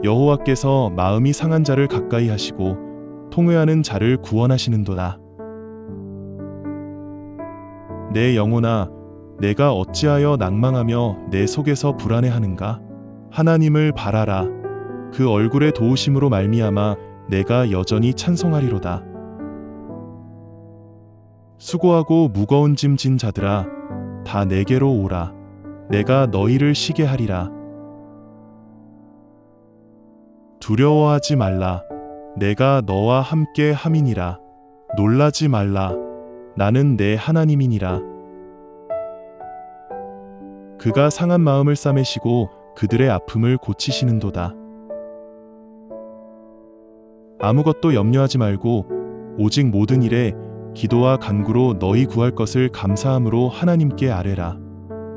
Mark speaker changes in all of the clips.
Speaker 1: 여호와께서 마음이 상한 자를 가까이 하시고 통회하는 자를 구원하시는도다. 내 영혼아, 내가 어찌하여 낭망하며 내 속에서 불안해하는가? 하나님을 바라라. 그 얼굴의 도우심으로 말미암아 내가 여전히 찬송하리로다. 수고하고 무거운 짐 진 자들아, 다 내게로 오라. 내가 너희를 쉬게 하리라. 두려워하지 말라. 내가 너와 함께 함이니라. 놀라지 말라. 나는 내 하나님이니라. 그가 상한 마음을 싸매시고 그들의 아픔을 고치시는도다. 아무것도 염려하지 말고 오직 모든 일에 기도와 간구로 너희 구할 것을 감사함으로 하나님께 아뢰라.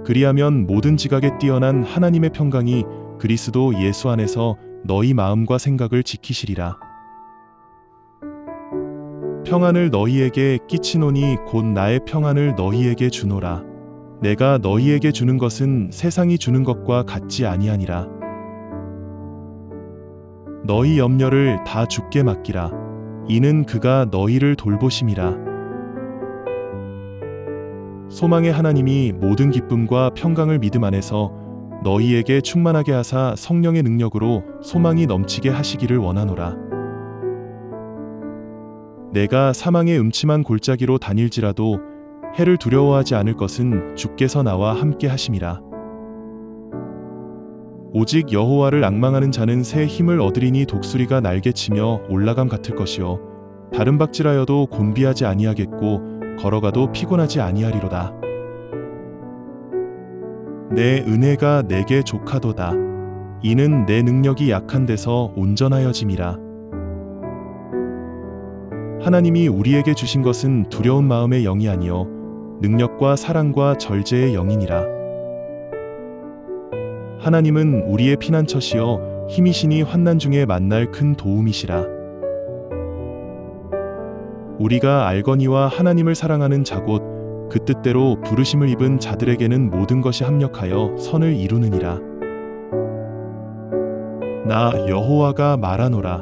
Speaker 1: 그리하면 모든 지각에 뛰어난 하나님의 평강이 그리스도 예수 안에서 너희 마음과 생각을 지키시리라. 평안을 너희에게 끼치노니 곧 나의 평안을 너희에게 주노라. 내가 너희에게 주는 것은 세상이 주는 것과 같지 아니하니라. 너희 염려를 다 주께 맡기라. 이는 그가 너희를 돌보심이라. 소망의 하나님이 모든 기쁨과 평강을 믿음 안에서 너희에게 충만하게 하사 성령의 능력으로 소망이 넘치게 하시기를 원하노라. 내가 사망의 음침한 골짜기로 다닐지라도 해를 두려워하지 않을 것은 주께서 나와 함께 하심이라. 오직 여호와를 앙망하는 자는 새 힘을 얻으리니 독수리가 날개치며 올라감 같을 것이요 다른 박질하여도 곤비하지 아니하겠고 걸어가도 피곤하지 아니하리로다. 내 은혜가 내게 족하도다. 이는 내 능력이 약한 데서 온전하여짐이라. 하나님이 우리에게 주신 것은 두려운 마음의 영이 아니요 능력과 사랑과 절제의 영이니라. 하나님은 우리의 피난처시여 힘이시니 환난 중에 만날 큰 도움이시라. 우리가 알거니와 하나님을 사랑하는 자곧 그 뜻대로 부르심을 입은 자들에게는 모든 것이 합력하여 선을 이루느니라. 나 여호와가 말하노라.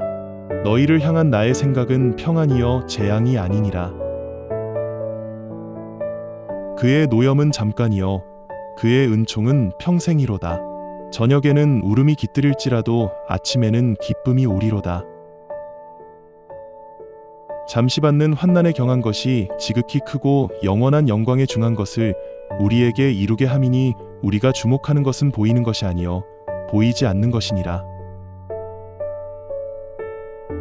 Speaker 1: 너희를 향한 나의 생각은 평안이여 재앙이 아니니라. 그의 노염은 잠깐이요 그의 은총은 평생이로다. 저녁에는 울음이 깃들일지라도 아침에는 기쁨이 오리로다. 잠시 받는 환난에 경한 것이 지극히 크고 영원한 영광에 중한 것을 우리에게 이루게 함이니 우리가 주목하는 것은 보이는 것이 아니요 보이지 않는 것이니라.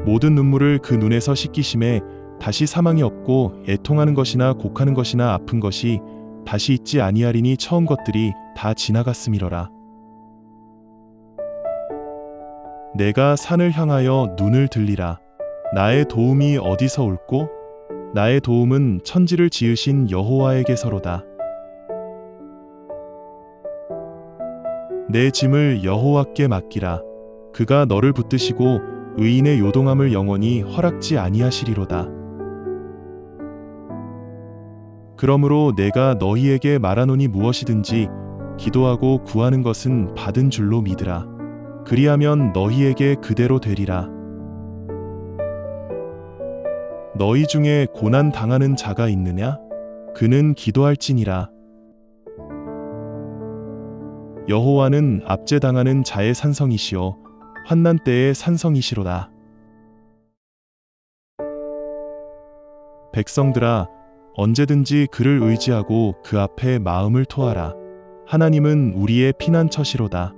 Speaker 1: 모든 눈물을 그 눈에서 씻기심에 다시 사망이 없고 애통하는 것이나 곡하는 것이나 아픈 것이 다시 있지 아니하리니 처음 것들이 다 지나갔음이러라. 내가 산을 향하여 눈을 들리라. 나의 도움이 어디서 올꼬? 나의 도움은 천지를 지으신 여호와에게서로다. 내 짐을 여호와께 맡기라. 그가 너를 붙드시고 의인의 요동함을 영원히 허락지 아니하시리로다. 그러므로 내가 너희에게 말하노니 무엇이든지 기도하고 구하는 것은 받은 줄로 믿으라. 그리하면 너희에게 그대로 되리라. 너희 중에 고난 당하는 자가 있느냐? 그는 기도할지니라. 여호와는 압제당하는 자의 산성이시요 환난 때의 산성이시로다. 백성들아, 언제든지 그를 의지하고 그 앞에 마음을 토하라. 하나님은 우리의 피난처시로다.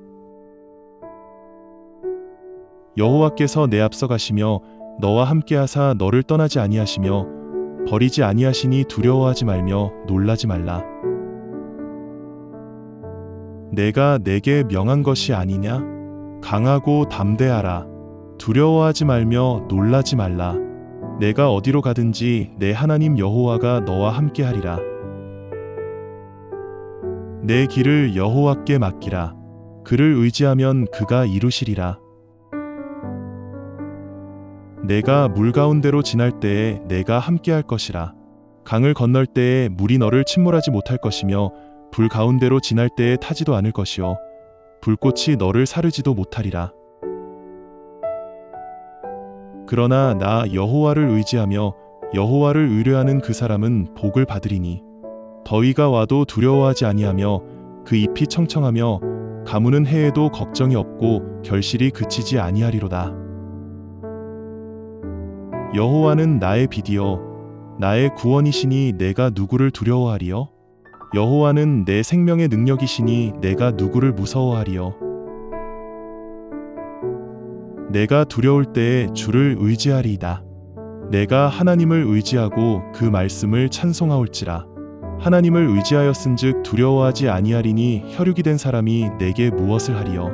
Speaker 1: 여호와께서 내 앞서 가시며 너와 함께하사 너를 떠나지 아니하시며 버리지 아니하시니 두려워하지 말며 놀라지 말라. 내가 내게 명한 것이 아니냐? 강하고 담대하라. 두려워하지 말며 놀라지 말라. 내가 어디로 가든지 내 하나님 여호와가 너와 함께하리라. 내 길을 여호와께 맡기라. 그를 의지하면 그가 이루시리라. 내가 물 가운데로 지날 때에 내가 함께할 것이라. 강을 건널 때에 물이 너를 침몰하지 못할 것이며 불 가운데로 지날 때에 타지도 않을 것이요 불꽃이 너를 사르지도 못하리라. 그러나 나 여호와를 의지하며 여호와를 의뢰하는 그 사람은 복을 받으리니 더위가 와도 두려워하지 아니하며 그 잎이 청청하며 가무는 해에도 걱정이 없고 결실이 그치지 아니하리로다. 여호와는 나의 빛이요 나의 구원이시니 내가 누구를 두려워하리요? 여호와는 내 생명의 능력이시니 내가 누구를 무서워하리요? 내가 두려울 때에 주를 의지하리이다. 내가 하나님을 의지하고 그 말씀을 찬송하올지라. 하나님을 의지하였은즉 두려워하지 아니하리니 혈육이 된 사람이 내게 무엇을 하리요?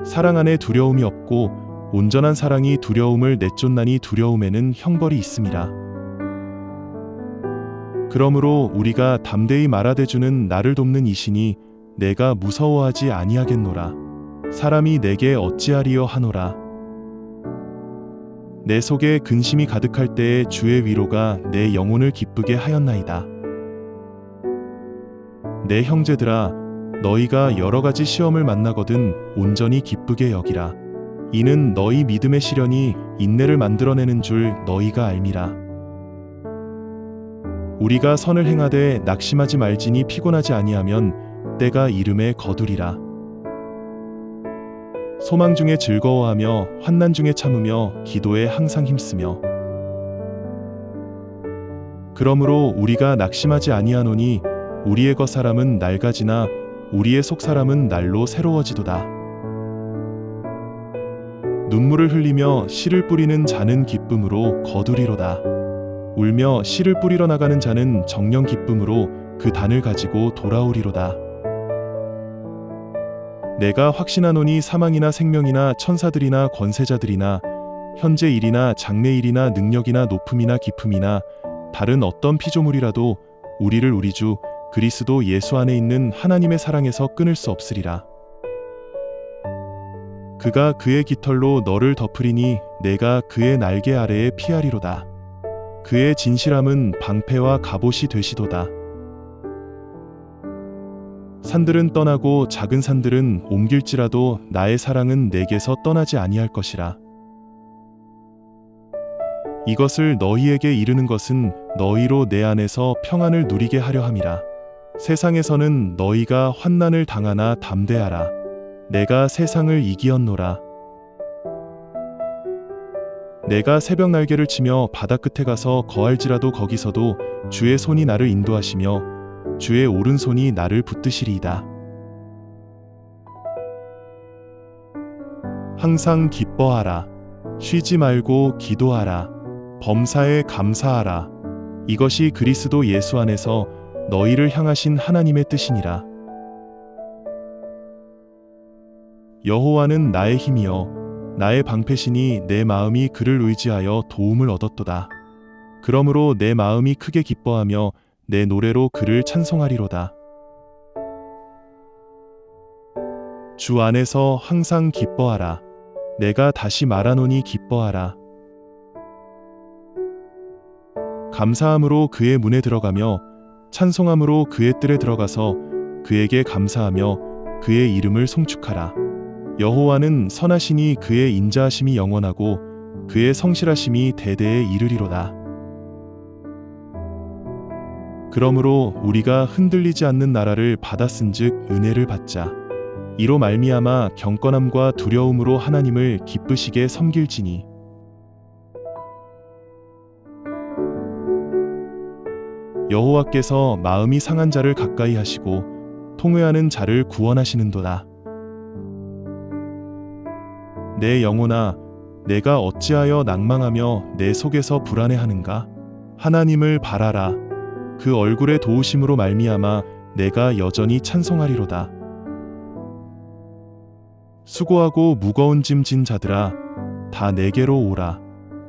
Speaker 1: 사랑 안에 두려움이 없고 온전한 사랑이 두려움을 내쫓나니 두려움에는 형벌이 있음이라. 그러므로 우리가 담대히 말하되 주는 나를 돕는 이시니 내가 무서워하지 아니하겠노라. 사람이 내게 어찌하리요 하노라. 내 속에 근심이 가득할 때에 주의 위로가 내 영혼을 기쁘게 하였나이다. 내 형제들아, 너희가 여러 가지 시험을 만나거든 온전히 기쁘게 여기라. 이는 너희 믿음의 시련이 인내를 만들어내는 줄 너희가 알미라. 우리가 선을 행하되 낙심하지 말지니 피곤하지 아니하면 때가 이름에 거두리라. 소망 중에 즐거워하며 환난 중에 참으며 기도에 항상 힘쓰며 그러므로 우리가 낙심하지 아니하노니 우리의 겉사람은 낡아지나 우리의 속사람은 날로 새로워지도다. 눈물을 흘리며 씨를 뿌리는 자는 기쁨으로 거두리로다. 울며 씨를 뿌리러 나가는 자는 정령 기쁨으로 그 단을 가지고 돌아오리로다. 내가 확신하노니 사망이나 생명이나 천사들이나 권세자들이나 현재 일이나 장래 일이나 능력이나 높음이나 깊음이나 다른 어떤 피조물이라도 우리를 우리 주 그리스도 예수 안에 있는 하나님의 사랑에서 끊을 수 없으리라. 그가 그의 깃털로 너를 덮으리니 내가 그의 날개 아래에 피하리로다. 그의 진실함은 방패와 갑옷이 되시도다. 산들은 떠나고 작은 산들은 옮길지라도 나의 사랑은 내게서 떠나지 아니할 것이라. 이것을 너희에게 이르는 것은 너희로 내 안에서 평안을 누리게 하려 함이라. 세상에서는 너희가 환난을 당하나 담대하라. 내가 세상을 이기었노라. 내가 새벽 날개를 치며 바다 끝에 가서 거할지라도 거기서도 주의 손이 나를 인도하시며 주의 오른손이 나를 붙드시리이다. 항상 기뻐하라. 쉬지 말고 기도하라. 범사에 감사하라. 이것이 그리스도 예수 안에서 너희를 향하신 하나님의 뜻이니라. 여호와는 나의 힘이여 나의 방패시니 내 마음이 그를 의지하여 도움을 얻었도다. 그러므로 내 마음이 크게 기뻐하며 내 노래로 그를 찬송하리로다. 주 안에서 항상 기뻐하라. 내가 다시 말하노니 기뻐하라. 감사함으로 그의 문에 들어가며 찬송함으로 그의 뜰에 들어가서 그에게 감사하며 그의 이름을 송축하라. 여호와는 선하시니 그의 인자하심이 영원하고 그의 성실하심이 대대에 이르리로다. 그러므로 우리가 흔들리지 않는 나라를 받았은즉 은혜를 받자. 이로 말미암아 경건함과 두려움으로 하나님을 기쁘시게 섬길지니 여호와께서 마음이 상한 자를 가까이 하시고 통회하는 자를 구원하시는도다. 내 영혼아, 내가 어찌하여 낭망하며 내 속에서 불안해하는가? 하나님을 바라라. 그 얼굴의 도우심으로 말미암아 내가 여전히 찬송하리로다. 수고하고 무거운 짐 진 자들아, 다 내게로 오라.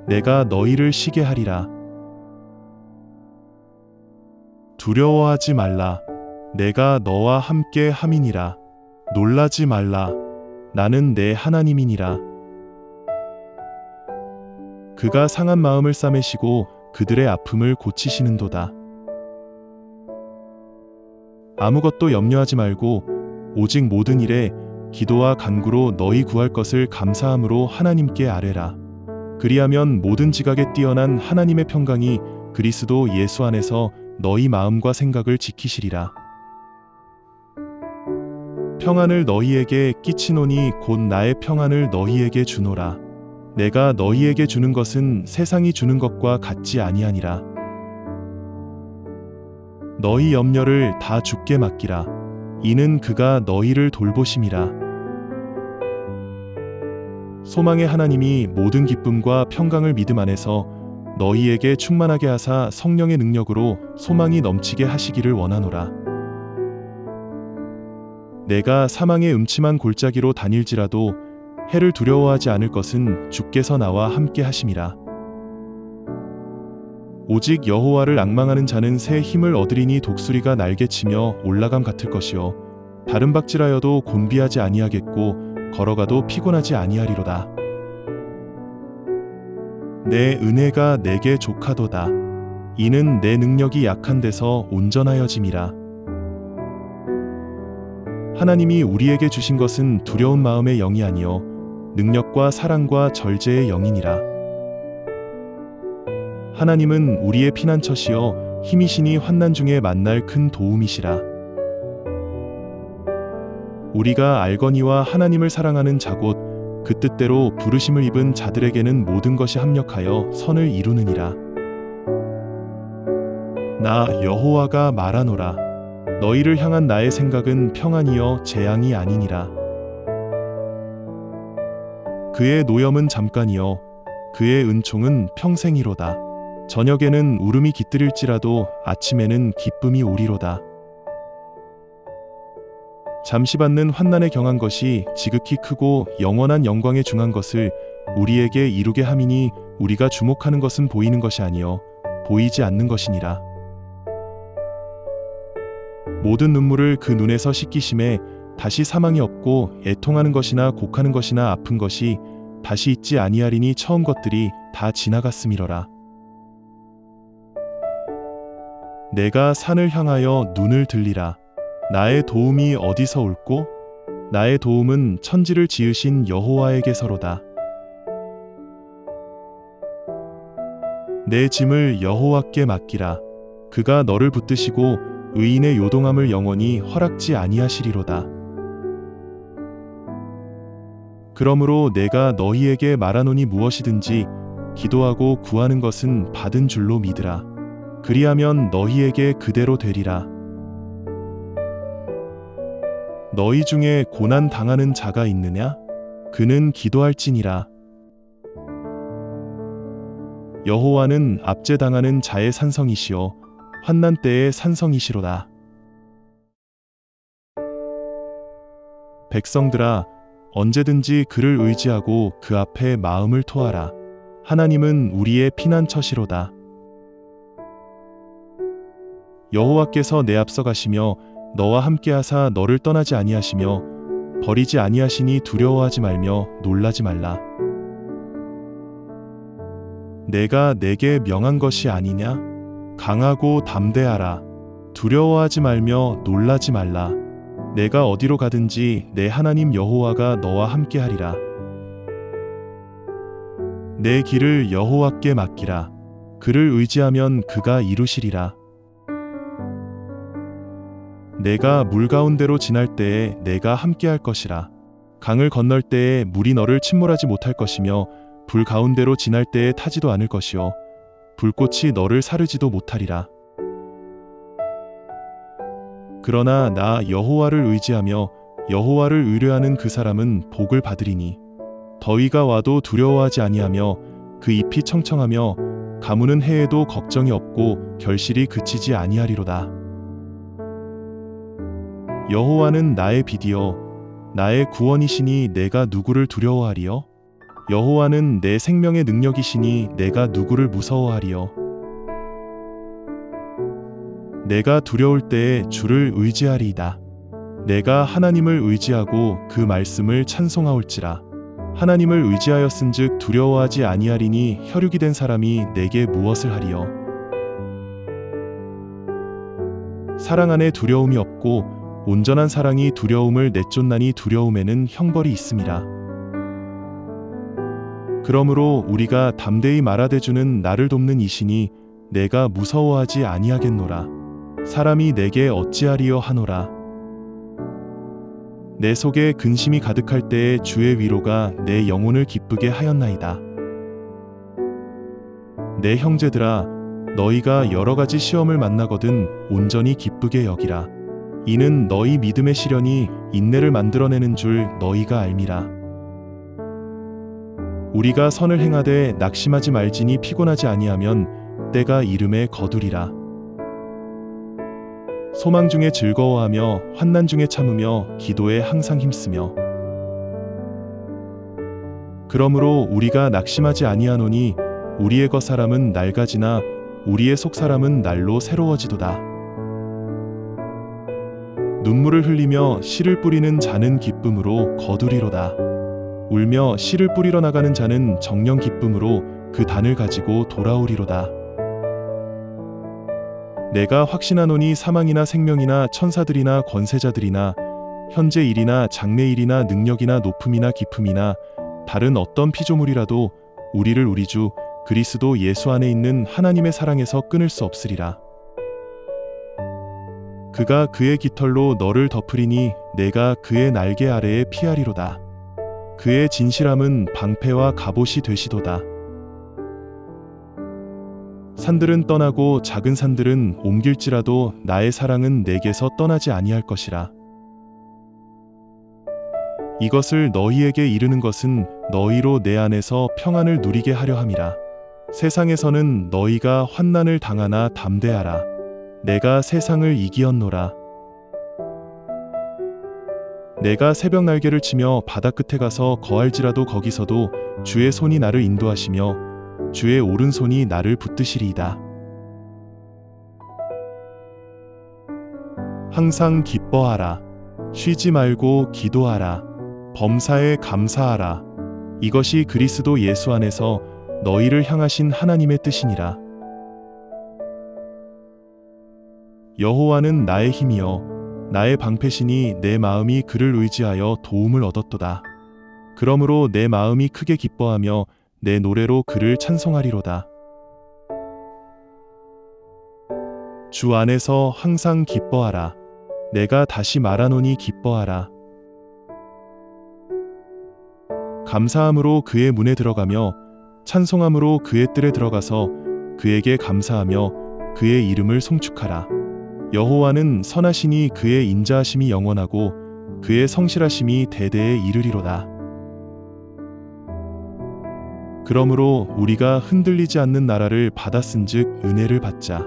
Speaker 1: 내가 너희를 쉬게 하리라. 두려워하지 말라. 내가 너와 함께 함이니라. 놀라지 말라. 나는 내 하나님이니라. 그가 상한 마음을 싸매시고 그들의 아픔을 고치시는도다. 아무것도 염려하지 말고 오직 모든 일에 기도와 간구로 너희 구할 것을 감사함으로 하나님께 아뢰라. 그리하면 모든 지각에 뛰어난 하나님의 평강이 그리스도 예수 안에서 너희 마음과 생각을 지키시리라. 평안을 너희에게 끼치노니 곧 나의 평안을 너희에게 주노라. 내가 너희에게 주는 것은 세상이 주는 것과 같지 아니하니라. 너희 염려를 다 주께 맡기라. 이는 그가 너희를 돌보심이라. 소망의 하나님이 모든 기쁨과 평강을 믿음 안에서 너희에게 충만하게 하사 성령의 능력으로 소망이 넘치게 하시기를 원하노라. 내가 사망의 음침한 골짜기로 다닐지라도 해를 두려워하지 않을 것은 주께서 나와 함께 하심이라. 오직 여호와를 앙망하는 자는 새 힘을 얻으리니 독수리가 날개치며 올라감 같을 것이요 다른 박질하여도 곤비하지 아니하겠고 걸어가도 피곤하지 아니하리로다. 내 은혜가 내게 족하도다. 이는 내 능력이 약한 데서 온전하여짐이라. 하나님이 우리에게 주신 것은 두려운 마음의 영이 아니요 능력과 사랑과 절제의 영이니라. 하나님은 우리의 피난처시여 힘이시니 환난 중에 만날 큰 도움이시라. 우리가 알거니와 하나님을 사랑하는 자곧 그 뜻대로 부르심을 입은 자들에게는 모든 것이 합력하여 선을 이루느니라. 나 여호와가 말하노라. 너희를 향한 나의 생각은 평안이여 재앙이 아니니라. 그의 노염은 잠깐이요 그의 은총은 평생이로다. 저녁에는 울음이 깃들일지라도 아침에는 기쁨이 오리로다. 잠시 받는 환난에 경한 것이 지극히 크고 영원한 영광에 중한 것을 우리에게 이루게 함이니 우리가 주목하는 것은 보이는 것이 아니요 보이지 않는 것이니라. 모든 눈물을 그 눈에서 씻기심에 다시 사망이 없고 애통하는 것이나 곡하는 것이나 아픈 것이 다시 있지 아니하리니 처음 것들이 다 지나갔음이러라. 내가 산을 향하여 눈을 들리라. 나의 도움이 어디서 올꼬? 나의 도움은 천지를 지으신 여호와에게서로다. 내 짐을 여호와께 맡기라. 그가 너를 붙드시고 의인의 요동함을 영원히 허락지 아니하시리로다. 그러므로 내가 너희에게 말하노니 무엇이든지 기도하고 구하는 것은 받은 줄로 믿으라. 그리하면 너희에게 그대로 되리라. 너희 중에 고난 당하는 자가 있느냐? 그는 기도할지니라. 여호와는 압제당하는 자의 산성이시요 환난 때의 산성이시로다. 백성들아, 언제든지 그를 의지하고 그 앞에 마음을 토하라. 하나님은 우리의 피난처시로다. 여호와께서 내 앞서 가시며 너와 함께하사 너를 떠나지 아니하시며 버리지 아니하시니 두려워하지 말며 놀라지 말라. 내가 내게 명한 것이 아니냐? 강하고 담대하라. 두려워하지 말며 놀라지 말라. 내가 어디로 가든지 내 하나님 여호와가 너와 함께하리라. 내 길을 여호와께 맡기라. 그를 의지하면 그가 이루시리라. 내가 물 가운데로 지날 때에 내가 함께할 것이라. 강을 건널 때에 물이 너를 침몰하지 못할 것이며 불 가운데로 지날 때에 타지도 않을 것이요 불꽃이 너를 사르지도 못하리라. 그러나 나 여호와를 의지하며 여호와를 의뢰하는 그 사람은 복을 받으리니 더위가 와도 두려워하지 아니하며 그 잎이 청청하며 가무는 해에도 걱정이 없고 결실이 그치지 아니하리로다. 여호와는 나의 빛이요 나의 구원이시니 내가 누구를 두려워하리요? 여호와는 내 생명의 능력이시니 내가 누구를 무서워하리요? 내가 두려울 때에 주를 의지하리이다. 내가 하나님을 의지하고 그 말씀을 찬송하올지라. 하나님을 의지하였은즉 두려워하지 아니하리니 혈육이 된 사람이 내게 무엇을 하리요? 사랑 안에 두려움이 없고 온전한 사랑이 두려움을 내쫓나니 두려움에는 형벌이 있음이라. 그러므로 우리가 담대히 말하되주는 나를 돕는 이시니 내가 무서워하지 아니하겠노라. 사람이 내게 어찌하리요 하노라. 내 속에 근심이 가득할 때에 주의 위로가 내 영혼을 기쁘게 하였나이다. 내 형제들아, 너희가 여러 가지 시험을 만나거든 온전히 기쁘게 여기라. 이는 너희 믿음의 시련이 인내를 만들어내는 줄 너희가 알미라. 우리가 선을 행하되 낙심하지 말지니 피곤하지 아니하면 때가 이름에 거두리라. 소망 중에 즐거워하며 환난 중에 참으며 기도에 항상 힘쓰며. 그러므로 우리가 낙심하지 아니하노니 우리의 겉사람은 낡아지나 우리의 속사람은 날로 새로워지도다. 눈물을 흘리며 씨를 뿌리는 자는 기쁨으로 거두리로다. 울며 씨를 뿌리러 나가는 자는 정령 기쁨으로 그 단을 가지고 돌아오리로다. 내가 확신하노니 사망이나 생명이나 천사들이나 권세자들이나 현재 일이나 장래 일이나 능력이나 높음이나 깊음이나 다른 어떤 피조물이라도 우리를 우리 주 그리스도 예수 안에 있는 하나님의 사랑에서 끊을 수 없으리라. 그가 그의 깃털로 너를 덮으리니 내가 그의 날개 아래에 피하리로다. 그의 진실함은 방패와 갑옷이 되시도다. 산들은 떠나고 작은 산들은 옮길지라도 나의 사랑은 내게서 떠나지 아니할 것이라. 이것을 너희에게 이르는 것은 너희로 내 안에서 평안을 누리게 하려 함이라. 세상에서는 너희가 환난을 당하나 담대하라. 내가 세상을 이기었노라. 내가 새벽 날개를 치며 바다 끝에 가서 거할지라도 거기서도 주의 손이 나를 인도하시며 주의 오른손이 나를 붙드시리이다. 항상 기뻐하라. 쉬지 말고 기도하라. 범사에 감사하라. 이것이 그리스도 예수 안에서 너희를 향하신 하나님의 뜻이니라. 여호와는 나의 힘이여 나의 방패시니 내 마음이 그를 의지하여 도움을 얻었도다. 그러므로 내 마음이 크게 기뻐하며 내 노래로 그를 찬송하리로다. 주 안에서 항상 기뻐하라. 내가 다시 말하노니 기뻐하라. 감사함으로 그의 문에 들어가며 찬송함으로 그의 뜰에 들어가서 그에게 감사하며 그의 이름을 송축하라. 여호와는 선하시니 그의 인자하심이 영원하고 그의 성실하심이 대대에 이르리로다. 그러므로 우리가 흔들리지 않는 나라를 받았은즉 은혜를 받자.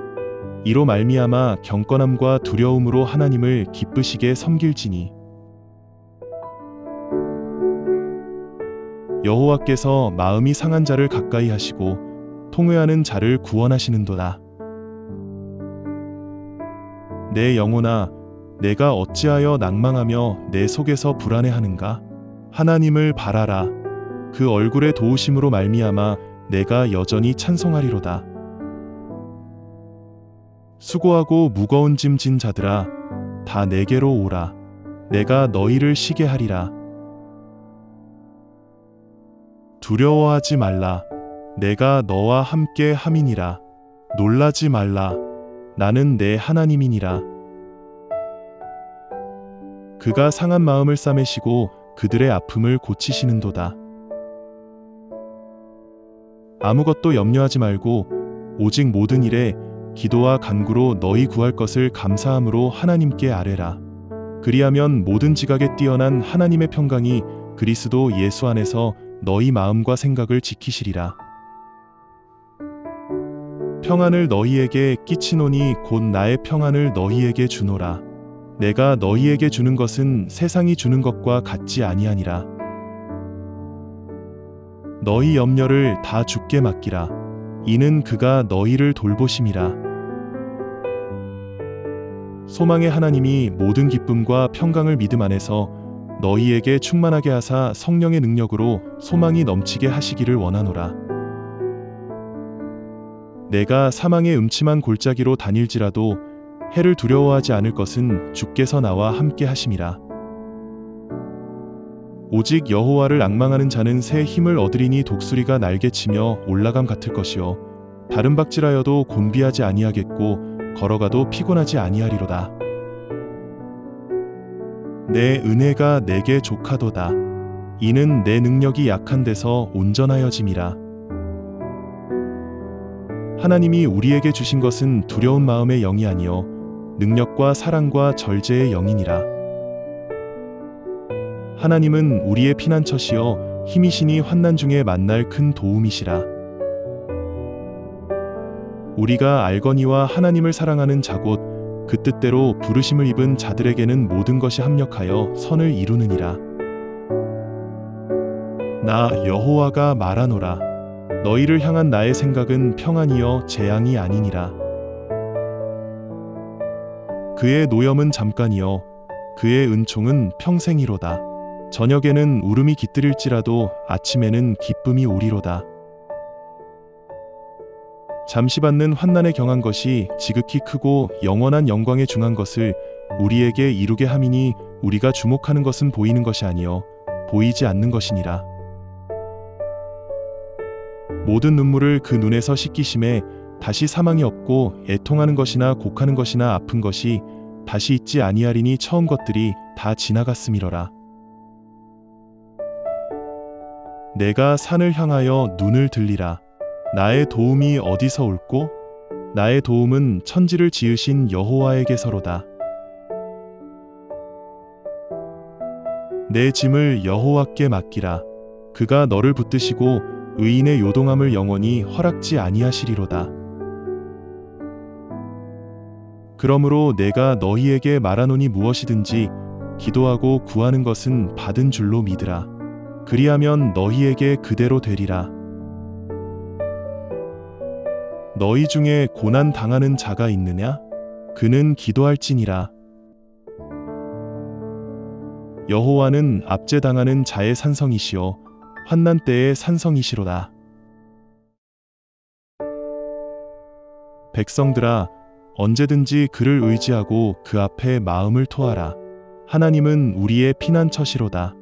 Speaker 1: 이로 말미암아 경건함과 두려움으로 하나님을 기쁘시게 섬길지니 여호와께서 마음이 상한 자를 가까이 하시고 통회하는 자를 구원하시는도다. 내 영혼아, 내가 어찌하여 낭망하며 내 속에서 불안해하는가? 하나님을 바라라. 그 얼굴의 도우심으로 말미암아 내가 여전히 찬송하리로다. 수고하고 무거운 짐 진 자들아, 다 내게로 오라. 내가 너희를 쉬게 하리라. 두려워하지 말라. 내가 너와 함께 함이니라. 놀라지 말라. 나는 내 하나님이니라. 그가 상한 마음을 싸매시고 그들의 아픔을 고치시는도다. 아무것도 염려하지 말고 오직 모든 일에 기도와 간구로 너희 구할 것을 감사함으로 하나님께 아뢰라. 그리하면 모든 지각에 뛰어난 하나님의 평강이 그리스도 예수 안에서 너희 마음과 생각을 지키시리라. 평안을 너희에게 끼치노니 곧 나의 평안을 너희에게 주노라. 내가 너희에게 주는 것은 세상이 주는 것과 같지 아니하니라. 너희 염려를 다 주께 맡기라. 이는 그가 너희를 돌보심이라. 소망의 하나님이 모든 기쁨과 평강을 믿음 안에서 너희에게 충만하게 하사 성령의 능력으로 소망이 넘치게 하시기를 원하노라. 내가 사망의 음침한 골짜기로 다닐지라도 해를 두려워하지 않을 것은 주께서 나와 함께 하심이라. 오직 여호와를 앙망하는 자는 새 힘을 얻으리니 독수리가 날개치며 올라감 같을 것이요 다른 박질하여도 곤비하지 아니하겠고 걸어가도 피곤하지 아니하리로다. 내 은혜가 내게 족하도다. 이는 내 능력이 약한 데서 온전하여짐이라. 하나님이 우리에게 주신 것은 두려운 마음의 영이 아니요 능력과 사랑과 절제의 영이니라. 하나님은 우리의 피난처시여 힘이시니 환난 중에 만날 큰 도움이시라. 우리가 알거니와 하나님을 사랑하는 자 곧 그 뜻대로 부르심을 입은 자들에게는 모든 것이 합력하여 선을 이루느니라. 나 여호와가 말하노라. 너희를 향한 나의 생각은 평안이여 재앙이 아니니라. 그의 노염은 잠깐이요 그의 은총은 평생이로다. 저녁에는 울음이 깃들일지라도 아침에는 기쁨이 오리로다. 잠시 받는 환난에 경한 것이 지극히 크고 영원한 영광에 중한 것을 우리에게 이루게 함이니 우리가 주목하는 것은 보이는 것이 아니요 보이지 않는 것이니라. 모든 눈물을 그 눈에서 씻기심에 다시 사망이 없고 애통하는 것이나 곡하는 것이나 아픈 것이 다시 있지 아니하리니 처음 것들이 다 지나갔음이러라. 내가 산을 향하여 눈을 들리라. 나의 도움이 어디서 올꼬? 나의 도움은 천지를 지으신 여호와에게서로다. 내 짐을 여호와께 맡기라. 그가 너를 붙드시고 의인의 요동함을 영원히 허락지 아니하시리로다. 그러므로 내가 너희에게 말하노니 무엇이든지 기도하고 구하는 것은 받은 줄로 믿으라. 그리하면 너희에게 그대로 되리라. 너희 중에 고난 당하는 자가 있느냐? 그는 기도할지니라. 여호와는 압제당하는 자의 산성이시요 환난 때의 산성이시로다. 백성들아, 언제든지 그를 의지하고 그 앞에 마음을 토하라. 하나님은 우리의 피난처시로다.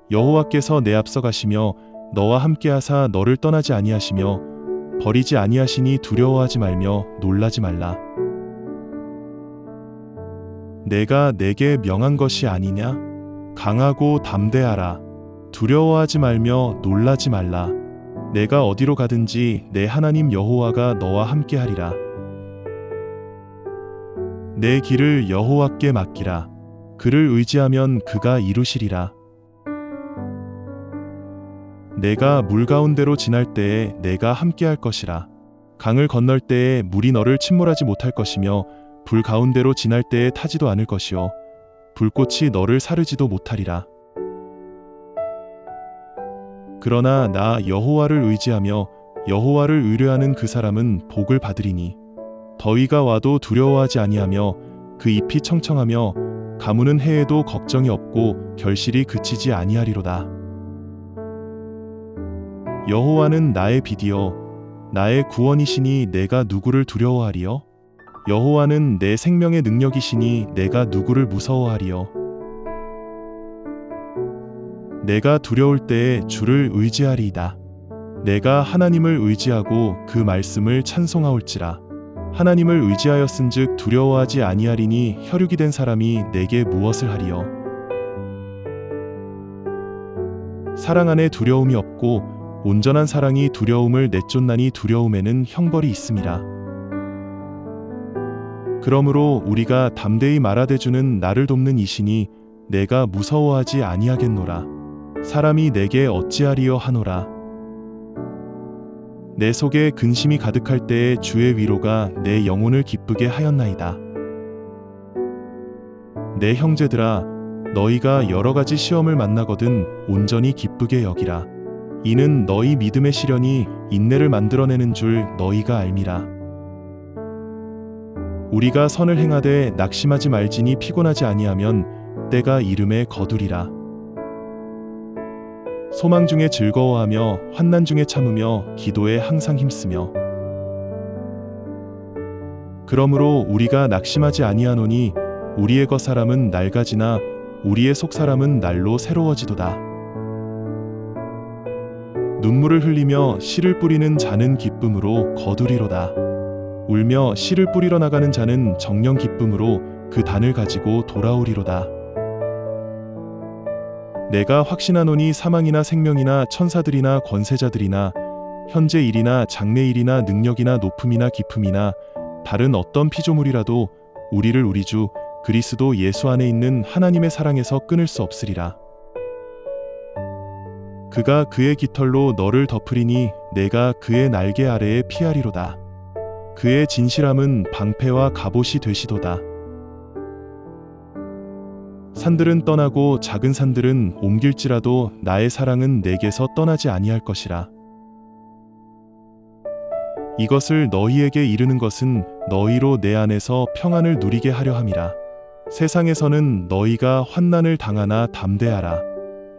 Speaker 1: 여호와께서 내 앞서 가시며 너와 함께하사 너를 떠나지 아니하시며 버리지 아니하시니 두려워하지 말며 놀라지 말라. 내가 내게 명한 것이 아니냐? 강하고 담대하라. 두려워하지 말며 놀라지 말라. 내가 어디로 가든지 내 하나님 여호와가 너와 함께하리라. 내 길을 여호와께 맡기라. 그를 의지하면 그가 이루시리라. 내가 물 가운데로 지날 때에 내가 함께할 것이라. 강을 건널 때에 물이 너를 침몰하지 못할 것이며 불 가운데로 지날 때에 타지도 않을 것이요 불꽃이 너를 사르지도 못하리라. 그러나 나 여호와를 의지하며 여호와를 의뢰하는 그 사람은 복을 받으리니 더위가 와도 두려워하지 아니하며 그 잎이 청청하며 가무는 해에도 걱정이 없고 결실이 그치지 아니하리로다. 여호와는 나의 빛이요 나의 구원이시니 내가 누구를 두려워하리요? 여호와는 내 생명의 능력이시니 내가 누구를 무서워하리요? 내가 두려울 때에 주를 의지하리이다. 내가 하나님을 의지하고 그 말씀을 찬송하올지라. 하나님을 의지하였은즉 두려워하지 아니하리니 혈육이 된 사람이 내게 무엇을 하리요? 사랑 안에 두려움이 없고 온전한 사랑이 두려움을 내쫓나니 두려움에는 형벌이 있음이라. 그러므로 우리가 담대히 말하되 주는 나를 돕는 이시니 내가 무서워하지 아니하겠노라. 사람이 내게 어찌하리요 하노라. 내 속에 근심이 가득할 때에 주의 위로가 내 영혼을 기쁘게 하였나이다. 내 형제들아, 너희가 여러 가지 시험을 만나거든 온전히 기쁘게 여기라. 이는 너희 믿음의 시련이 인내를 만들어내는 줄 너희가 알미라. 우리가 선을 행하되 낙심하지 말지니 피곤하지 아니하면 때가 이름에 거두리라. 소망 중에 즐거워하며 환난 중에 참으며 기도에 항상 힘쓰며 그러므로 우리가 낙심하지 아니하노니 우리의 겉 사람은 낡아지나 우리의 속 사람은 날로 새로워지도다. 눈물을 흘리며 씨를 뿌리는 자는 기쁨으로 거두리로다. 울며 씨를 뿌리러 나가는 자는 정령 기쁨으로 그 단을 가지고 돌아오리로다. 내가 확신하노니 사망이나 생명이나 천사들이나 권세자들이나 현재 일이나 장래 일이나 능력이나 높음이나 깊음이나 다른 어떤 피조물이라도 우리를 우리 주 그리스도 예수 안에 있는 하나님의 사랑에서 끊을 수 없으리라. 그가 그의 깃털로 너를 덮으리니 내가 그의 날개 아래에 피하리로다. 그의 진실함은 방패와 갑옷이 되시도다. 산들은 떠나고 작은 산들은 옮길지라도 나의 사랑은 내게서 떠나지 아니할 것이라. 이것을 너희에게 이르는 것은 너희로 내 안에서 평안을 누리게 하려 함이라. 세상에서는 너희가 환난을 당하나 담대하라.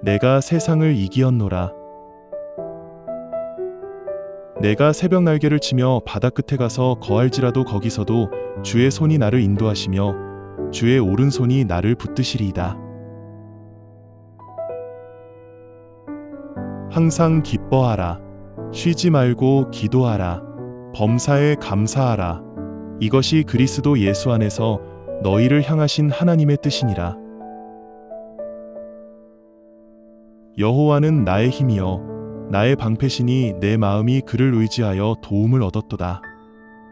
Speaker 1: 내가 세상을 이기었노라. 내가 새벽 날개를 치며 바다 끝에 가서 거할지라도 거기서도 주의 손이 나를 인도하시며 주의 오른손이 나를 붙드시리이다. 항상 기뻐하라. 쉬지 말고 기도하라. 범사에 감사하라. 이것이 그리스도 예수 안에서 너희를 향하신 하나님의 뜻이니라. 여호와는 나의 힘이여 나의 방패시니 내 마음이 그를 의지하여 도움을 얻었도다.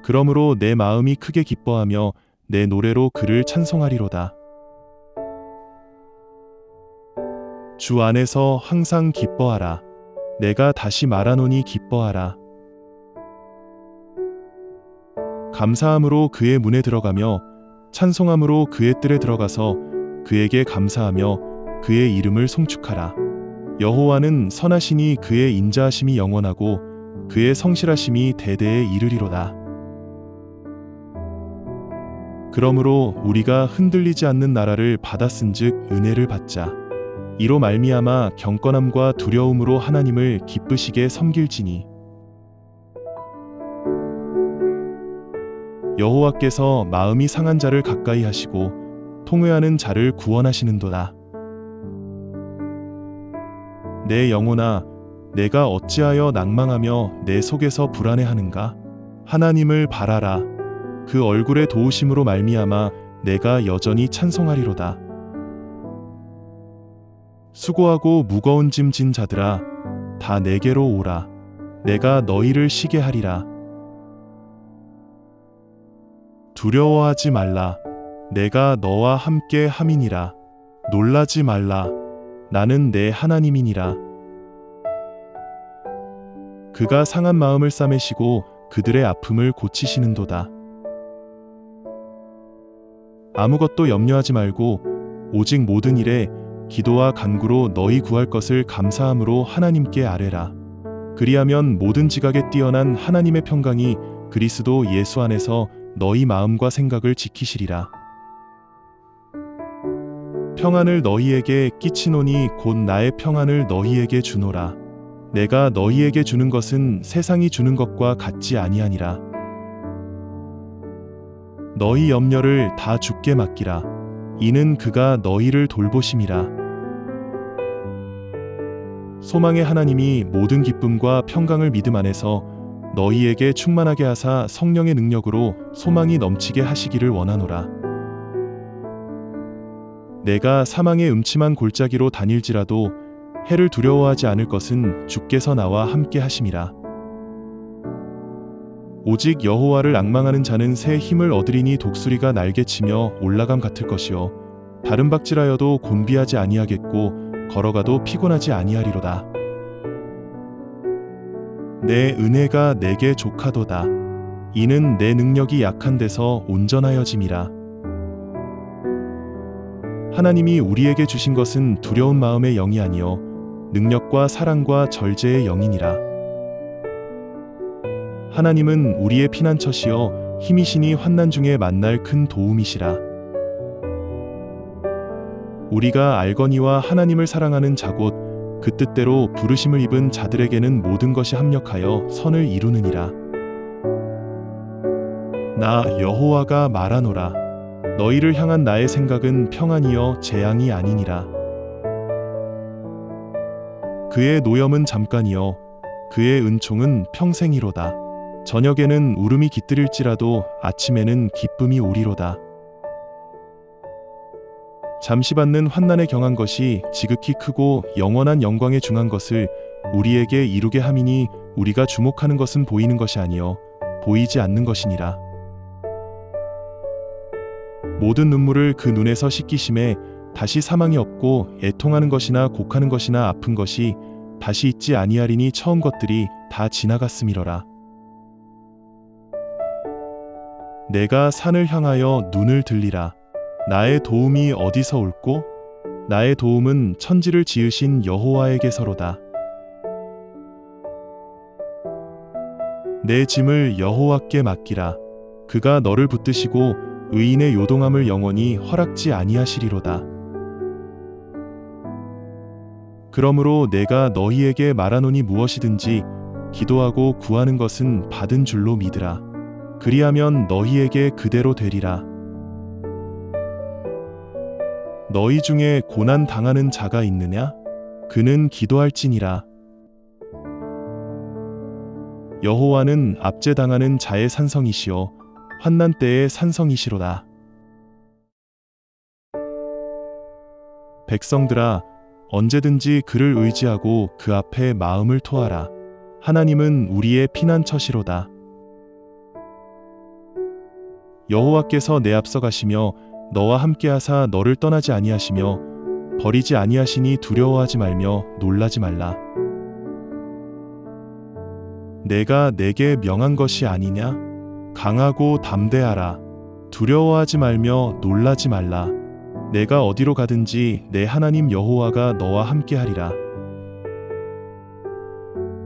Speaker 1: 그러므로 내 마음이 크게 기뻐하며 내 노래로 그를 찬송하리로다. 주 안에서 항상 기뻐하라. 내가 다시 말하노니 기뻐하라. 감사함으로 그의 문에 들어가며 찬송함으로 그의 뜰에 들어가서 그에게 감사하며 그의 이름을 송축하라. 여호와는 선하시니 그의 인자하심이 영원하고 그의 성실하심이 대대에 이르리로다. 그러므로 우리가 흔들리지 않는 나라를 받았은즉 은혜를 받자. 이로 말미암아 경건함과 두려움으로 하나님을 기쁘시게 섬길지니 여호와께서 마음이 상한 자를 가까이 하시고 통회하는 자를 구원하시는도다. 내 영혼아, 내가 어찌하여 낭망하며 내 속에서 불안해하는가? 하나님을 바라라. 그 얼굴의 도우심으로 말미암아 내가 여전히 찬송하리로다. 수고하고 무거운 짐 진 자들아, 다 내게로 오라. 내가 너희를 쉬게 하리라. 두려워하지 말라. 내가 너와 함께 함이니라. 놀라지 말라. 나는 내 하나님이니라. 그가 상한 마음을 싸매시고 그들의 아픔을 고치시는도다. 아무것도 염려하지 말고 오직 모든 일에 기도와 간구로 너희 구할 것을 감사함으로 하나님께 아뢰라. 그리하면 모든 지각에 뛰어난 하나님의 평강이 그리스도 예수 안에서 너희 마음과 생각을 지키시리라. 평안을 너희에게 끼치노니 곧 나의 평안을 너희에게 주노라. 내가 너희에게 주는 것은 세상이 주는 것과 같지 아니하니라. 너희 염려를 다 주께 맡기라. 이는 그가 너희를 돌보심이라. 소망의 하나님이 모든 기쁨과 평강을 믿음 안에서 너희에게 충만하게 하사 성령의 능력으로 소망이 넘치게 하시기를 원하노라. 내가 사망의 음침한 골짜기로 다닐지라도 해를 두려워하지 않을 것은 주께서 나와 함께 하심이라. 오직 여호와를 앙망하는 자는 새 힘을 얻으리니 독수리가 날개치며 올라감 같을 것이요 다른 박질하여도 곤비하지 아니하겠고 걸어가도 피곤하지 아니하리로다. 내 은혜가 내게 족하도다. 이는 내 능력이 약한 데서 온전하여짐이라. 하나님이 우리에게 주신 것은 두려운 마음의 영이 아니요 능력과 사랑과 절제의 영이니라. 하나님은 우리의 피난처시여 힘이시니 환난 중에 만날 큰 도움이시라. 우리가 알거니와 하나님을 사랑하는 자곧 그 뜻대로 부르심을 입은 자들에게는 모든 것이 합력하여 선을 이루느니라. 나 여호와가 말하노라. 너희를 향한 나의 생각은 평안이여 재앙이 아니니라. 그의 노염은 잠깐이요 그의 은총은 평생이로다. 저녁에는 울음이 깃들일지라도 아침에는 기쁨이 오리로다. 잠시 받는 환난에 경한 것이 지극히 크고 영원한 영광에 중한 것을 우리에게 이루게 함이니 우리가 주목하는 것은 보이는 것이 아니요 보이지 않는 것이니라. 모든 눈물을 그 눈에서 씻기심에 다시 사망이 없고 애통하는 것이나 곡하는 것이나 아픈 것이 다시 있지 아니하리니 처음 것들이 다 지나갔음이러라. 내가 산을 향하여 눈을 들리라. 나의 도움이 어디서 올꼬? 나의 도움은 천지를 지으신 여호와에게서로다. 내 짐을 여호와께 맡기라. 그가 너를 붙드시고 의인의 요동함을 영원히 허락지 아니하시리로다. 그러므로 내가 너희에게 말하노니 무엇이든지 기도하고 구하는 것은 받은 줄로 믿으라. 그리하면 너희에게 그대로 되리라. 너희 중에 고난 당하는 자가 있느냐? 그는 기도할지니라. 여호와는 압제당하는 자의 산성이시요 환난 때의 산성이시로다. 백성들아 언제든지 그를 의지하고 그 앞에 마음을 토하라. 하나님은 우리의 피난처시로다. 여호와께서 내 앞서 가시며 너와 함께하사 너를 떠나지 아니하시며 버리지 아니하시니 두려워하지 말며 놀라지 말라. 내가 내게 명한 것이 아니냐? 강하고 담대하라. 두려워하지 말며 놀라지 말라. 내가 어디로 가든지 내 하나님 여호와가 너와 함께하리라.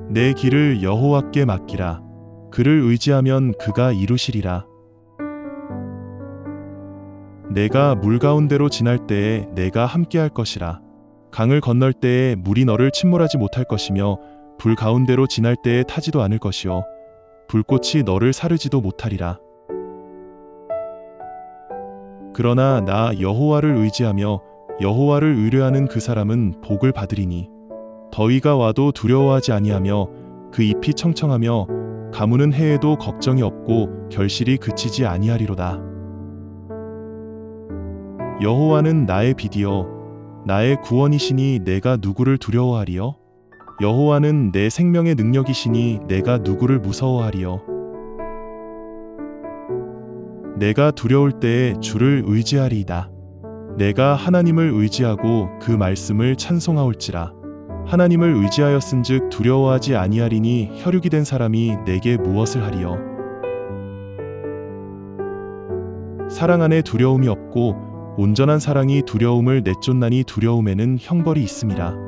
Speaker 1: 내 길을 여호와께 맡기라. 그를 의지하면 그가 이루시리라. 내가 물 가운데로 지날 때에 내가 함께할 것이라. 강을 건널 때에 물이 너를 침몰하지 못할 것이며 불 가운데로 지날 때에 타지도 않을 것이요 불꽃이 너를 사르지도 못하리라. 그러나 나 여호와를 의지하며 여호와를 의뢰하는 그 사람은 복을 받으리니 더위가 와도 두려워하지 아니하며 그 잎이 청청하며 가무는 해에도 걱정이 없고 결실이 그치지 아니하리로다. 여호와는 나의 빛이요 나의 구원이시니 내가 누구를 두려워하리요? 여호와는 내 생명의 능력이시니 내가 누구를 무서워하리요? 내가 두려울 때에 주를 의지하리이다. 내가 하나님을 의지하고 그 말씀을 찬송하올지라. 하나님을 의지하였은즉 두려워하지 아니하리니 혈육이 된 사람이 내게 무엇을 하리요? 사랑 안에 두려움이 없고 온전한 사랑이 두려움을 내쫓나니 두려움에는 형벌이 있음이라.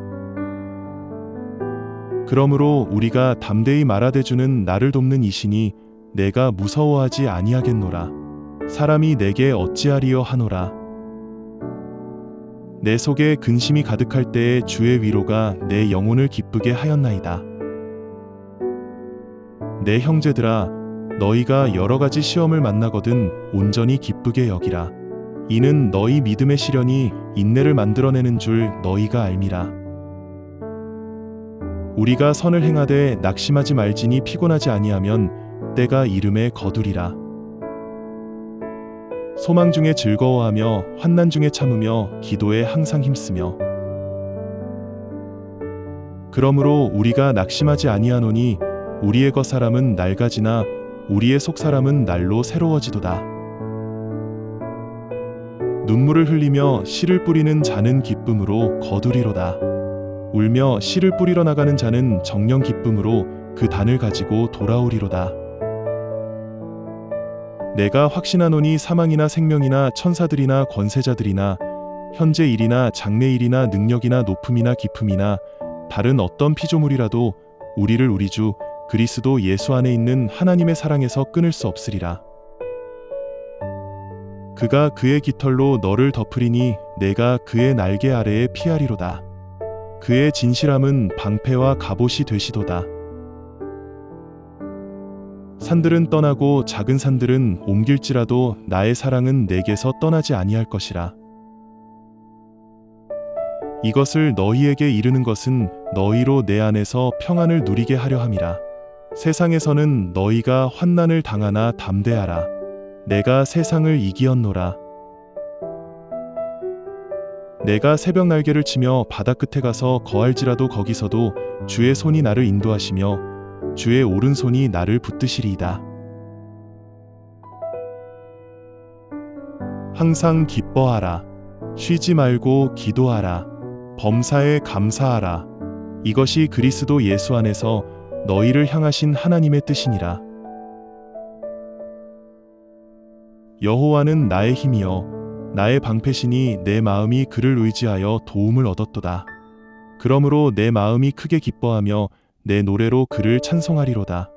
Speaker 1: 그러므로 우리가 담대히 말하되 주는 나를 돕는 이시니 내가 무서워하지 아니하겠노라. 사람이 내게 어찌하리요 하노라. 내 속에 근심이 가득할 때에 주의 위로가 내 영혼을 기쁘게 하였나이다. 내 형제들아 너희가 여러 가지 시험을 만나거든 온전히 기쁘게 여기라. 이는 너희 믿음의 시련이 인내를 만들어내는 줄 너희가 알미라. 우리가 선을 행하되 낙심하지 말지니 피곤하지 아니하면 때가 이름에 거두리라. 소망 중에 즐거워하며 환난 중에 참으며 기도에 항상 힘쓰며 그러므로 우리가 낙심하지 아니하노니 우리의 겉사람은 낡아지나 우리의 속사람은 날로 새로워지도다. 눈물을 흘리며 씨를 뿌리는 자는 기쁨으로 거두리로다. 울며 씨를 뿌리러 나가는 자는 정령 기쁨으로 그 단을 가지고 돌아오리로다. 내가 확신하노니 사망이나 생명이나 천사들이나 권세자들이나 현재 일이나 장래 일이나 능력이나 높음이나 깊음이나 다른 어떤 피조물이라도 우리를 우리 주 그리스도 예수 안에 있는 하나님의 사랑에서 끊을 수 없으리라. 그가 그의 깃털로 너를 덮으리니 내가 그의 날개 아래에 피하리로다. 그의 진실함은 방패와 갑옷이 되시도다. 산들은 떠나고 작은 산들은 옮길지라도 나의 사랑은 내게서 떠나지 아니할 것이라. 이것을 너희에게 이르는 것은 너희로 내 안에서 평안을 누리게 하려 함이라. 세상에서는 너희가 환난을 당하나 담대하라. 내가 세상을 이기었노라. 내가 새벽 날개를 치며 바다 끝에 가서 거할지라도 거기서도 주의 손이 나를 인도하시며 주의 오른손이 나를 붙드시리이다. 항상 기뻐하라. 쉬지 말고 기도하라. 범사에 감사하라. 이것이 그리스도 예수 안에서 너희를 향하신 하나님의 뜻이니라. 여호와는 나의 힘이여 나의 방패시니 내 마음이 그를 의지하여 도움을 얻었도다. 그러므로 내 마음이 크게 기뻐하며 내 노래로 그를 찬송하리로다.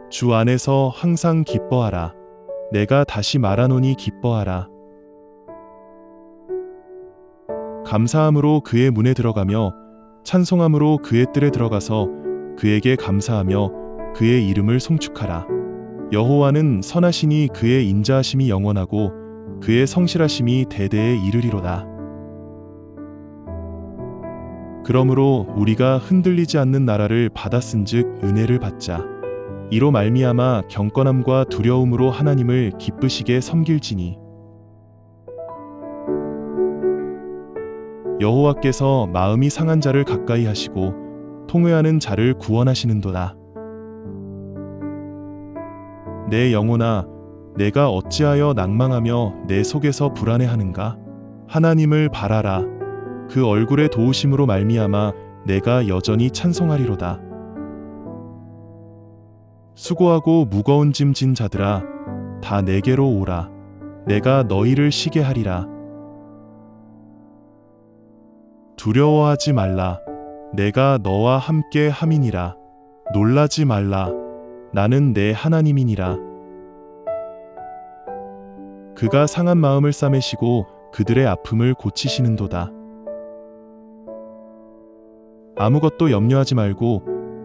Speaker 1: 주 안에서 항상 기뻐하라. 내가 다시 말하노니 기뻐하라. 감사함으로 그의 문에 들어가며 찬송함으로 그의 뜰에 들어가서 그에게 감사하며 그의 이름을 송축하라. 여호와는 선하시니 그의 인자하심이 영원하고 그의 성실하심이 대대에 이르리로다. 그러므로 우리가 흔들리지 않는 나라를 받았은즉 은혜를 받자. 이로 말미암아 경건함과 두려움으로 하나님을 기쁘시게 섬길지니 여호와께서 마음이 상한 자를 가까이 하시고 통회하는 자를 구원하시는도다. 내 영혼아, 내가 어찌하여 낭망하며 내 속에서 불안해하는가? 하나님을 바라라. 그 얼굴의 도우심으로 말미암아 내가 여전히 찬송하리로다. 수고하고 무거운 짐 진 자들아, 다 내게로 오라. 내가 너희를 쉬게 하리라. 두려워하지 말라. 내가 너와 함께 함이니라. 놀라지 말라. 나는 내 하나님이니라. 그가 상한 마음을 싸매시고 그들의 아픔을 고치시는도다. 아무것도 염려하지 말고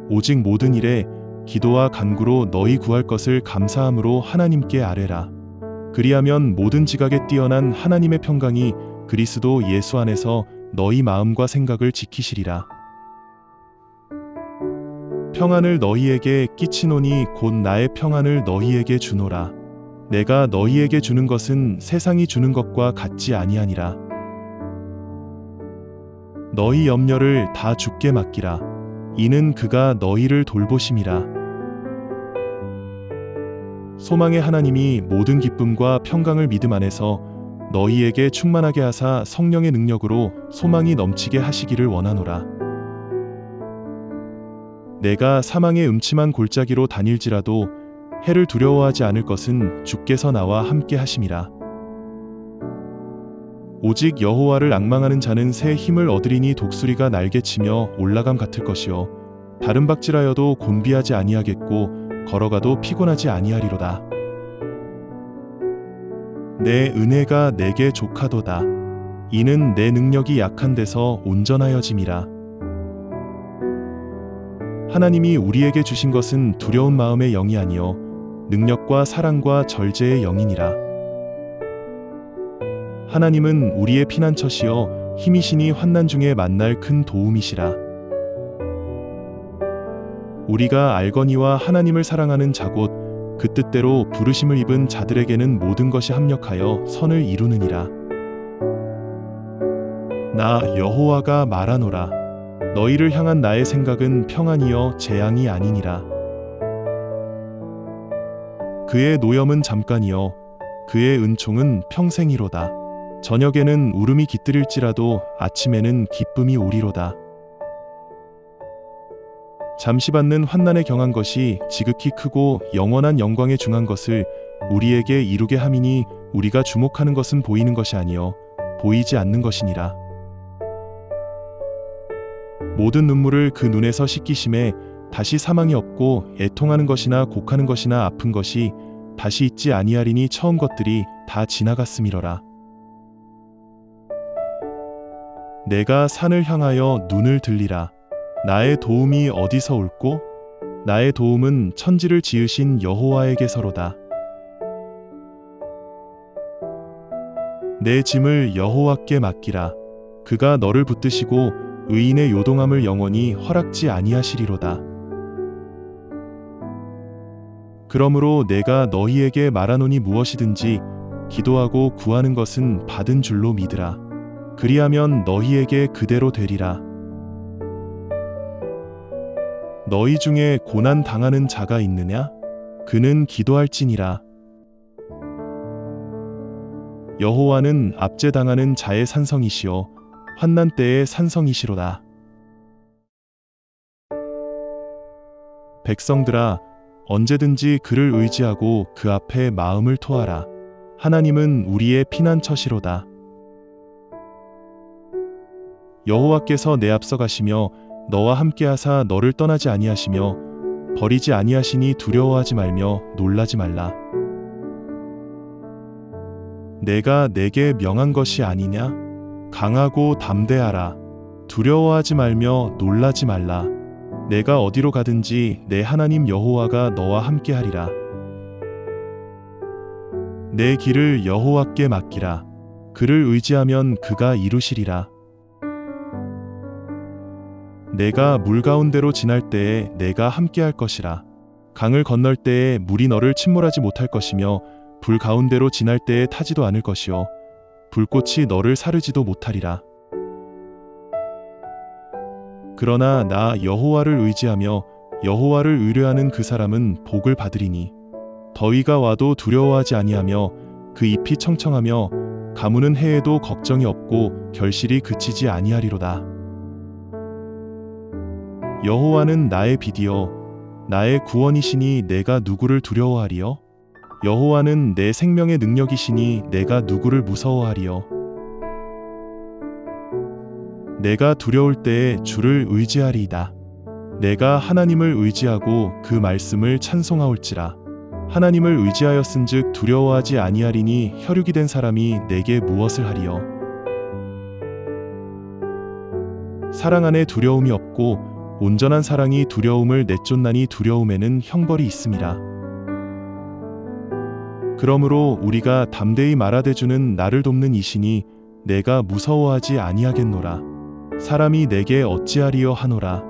Speaker 1: 오직 모든 일에 기도와 간구로 너희 구할 것을 감사함으로 하나님께 아뢰라. 그리하면 모든 지각에 뛰어난 하나님의 평강이 그리스도 예수 안에서 너희 마음과 생각을 지키시리라. 평안을 너희에게 끼치노니 곧 나의 평안을 너희에게 주노라. 내가 너희에게 주는 것은 세상이 주는 것과 같지 아니하니라. 너희 염려를 다 주께 맡기라. 이는 그가 너희를 돌보심이라. 소망의 하나님이 모든 기쁨과 평강을 믿음 안에서 너희에게 충만하게 하사 성령의 능력으로 소망이 넘치게 하시기를 원하노라. 내가 사망의 음침한 골짜기로 다닐지라도 해를 두려워하지 않을 것은 주께서 나와 함께 하심이라. 오직 여호와를 앙망하는 자는 새 힘을 얻으리니 독수리가 날개치며 올라감 같을 것이요 다른 박질하여도 곤비하지 아니하겠고 걸어가도 피곤하지 아니하리로다. 내 은혜가 내게 족하도다. 이는 내 능력이 약한 데서 온전하여짐이라. 하나님이 우리에게 주신 것은 두려운 마음의 영이 아니요 능력과 사랑과 절제의 영이니라. 하나님은 우리의 피난처시여 힘이시니 환난 중에 만날 큰 도움이시라. 우리가 알거니와 하나님을 사랑하는 자곧 그 뜻대로 부르심을 입은 자들에게는 모든 것이 합력하여 선을 이루느니라. 나 여호와가 말하노라. 너희를 향한 나의 생각은 평안이여 재앙이 아니니라. 그의 노염은 잠깐이요 그의 은총은 평생이로다. 저녁에는 울음이 깃들일지라도 아침에는 기쁨이 오리로다. 잠시 받는 환난에 경한 것이 지극히 크고 영원한 영광에 중한 것을 우리에게 이루게 함이니 우리가 주목하는 것은 보이는 것이 아니요 보이지 않는 것이니라. 모든 눈물을 그 눈에서 씻기심에 다시 사망이 없고 애통하는 것이나 곡하는 것이나 아픈 것이 다시 있지 아니하리니 처음 것들이 다 지나갔음이러라. 내가 산을 향하여 눈을 들리라. 나의 도움이 어디서 올꼬? 나의 도움은 천지를 지으신 여호와에게서로다. 내 짐을 여호와께 맡기라. 그가 너를 붙드시고 의인의 요동함을 영원히 허락지 아니하시리로다. 그러므로 내가 너희에게 말하노니 무엇이든지 기도하고 구하는 것은 받은 줄로 믿으라. 그리하면 너희에게 그대로 되리라. 너희 중에 고난 당하는 자가 있느냐? 그는 기도할지니라. 여호와는 압제당하는 자의 산성이시요 환난 때의 산성이시로다. 백성들아, 언제든지 그를 의지하고 그 앞에 마음을 토하라. 하나님은 우리의 피난처시로다. 여호와께서 내 앞서 가시며 너와 함께하사 너를 떠나지 아니하시며 버리지 아니하시니 두려워하지 말며 놀라지 말라. 내가 내게 명한 것이 아니냐? 강하고 담대하라. 두려워하지 말며 놀라지 말라. 내가 어디로 가든지 내 하나님 여호와가 너와 함께하리라. 내 길을 여호와께 맡기라. 그를 의지하면 그가 이루시리라. 내가 물 가운데로 지날 때에 내가 함께할 것이라. 강을 건널 때에 물이 너를 침몰하지 못할 것이며 불 가운데로 지날 때에 타지도 않을 것이요 불꽃이 너를 사르지도 못하리라. 그러나 나 여호와를 의지하며 여호와를 의뢰하는 그 사람은 복을 받으리니 더위가 와도 두려워하지 아니하며 그 잎이 청청하며 가무는 해에도 걱정이 없고 결실이 그치지 아니하리로다. 여호와는 나의 빛이요 나의 구원이시니 내가 누구를 두려워하리요? 여호와는 내 생명의 능력이시니 내가 누구를 무서워하리요? 내가 두려울 때에 주를 의지하리이다. 내가 하나님을 의지하고 그 말씀을 찬송하올지라. 하나님을 의지하였은즉 두려워하지 아니하리니 혈육이 된 사람이 내게 무엇을 하리요? 사랑 안에 두려움이 없고 온전한 사랑이 두려움을 내쫓나니 두려움에는 형벌이 있음이라. 그러므로 우리가 담대히 말하되 주는 나를 돕는 이시니 내가 무서워하지 아니하겠노라. 사람이 내게 어찌하리요 하노라.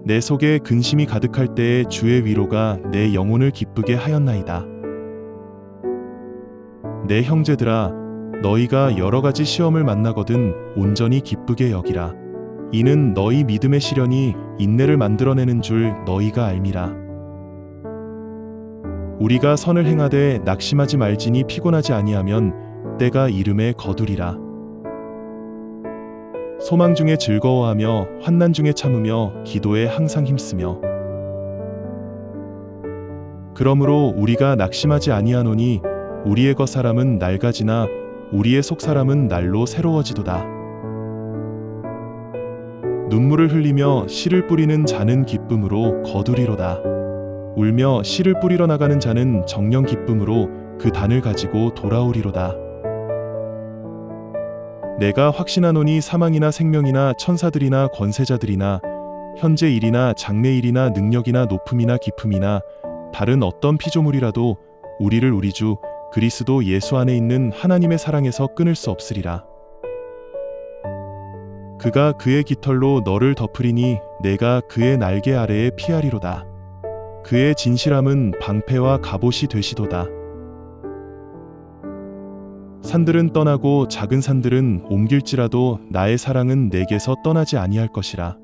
Speaker 1: 내 속에 근심이 가득할 때에 주의 위로가 내 영혼을 기쁘게 하였나이다. 내 형제들아, 너희가 여러 가지 시험을 만나거든 온전히 기쁘게 여기라. 이는 너희 믿음의 시련이 인내를 만들어내는 줄 너희가 알미라. 우리가 선을 행하되 낙심하지 말지니 피곤하지 아니하면 때가 이름에 거두리라. 소망 중에 즐거워하며 환난 중에 참으며 기도에 항상 힘쓰며 그러므로 우리가 낙심하지 아니하노니 우리의 겉 사람은 낡아지나 우리의 속 사람은 날로 새로워지도다. 눈물을 흘리며 씨를 뿌리는 자는 기쁨으로 거두리로다. 울며 씨를 뿌리러 나가는 자는 정령 기쁨으로 그 단을 가지고 돌아오리로다. 내가 확신하노니 사망이나 생명이나 천사들이나 권세자들이나 현재 일이나 장래 일이나 능력이나 높음이나 깊음이나 다른 어떤 피조물이라도 우리를 우리 주 그리스도 예수 안에 있는 하나님의 사랑에서 끊을 수 없으리라. 그가 그의 깃털로 너를 덮으리니 내가 그의 날개 아래에 피하리로다. 그의 진실함은 방패와 갑옷이 되시도다. 산들은 떠나고 작은 산들은 옮길지라도 나의 사랑은 내게서 떠나지 아니할 것이라.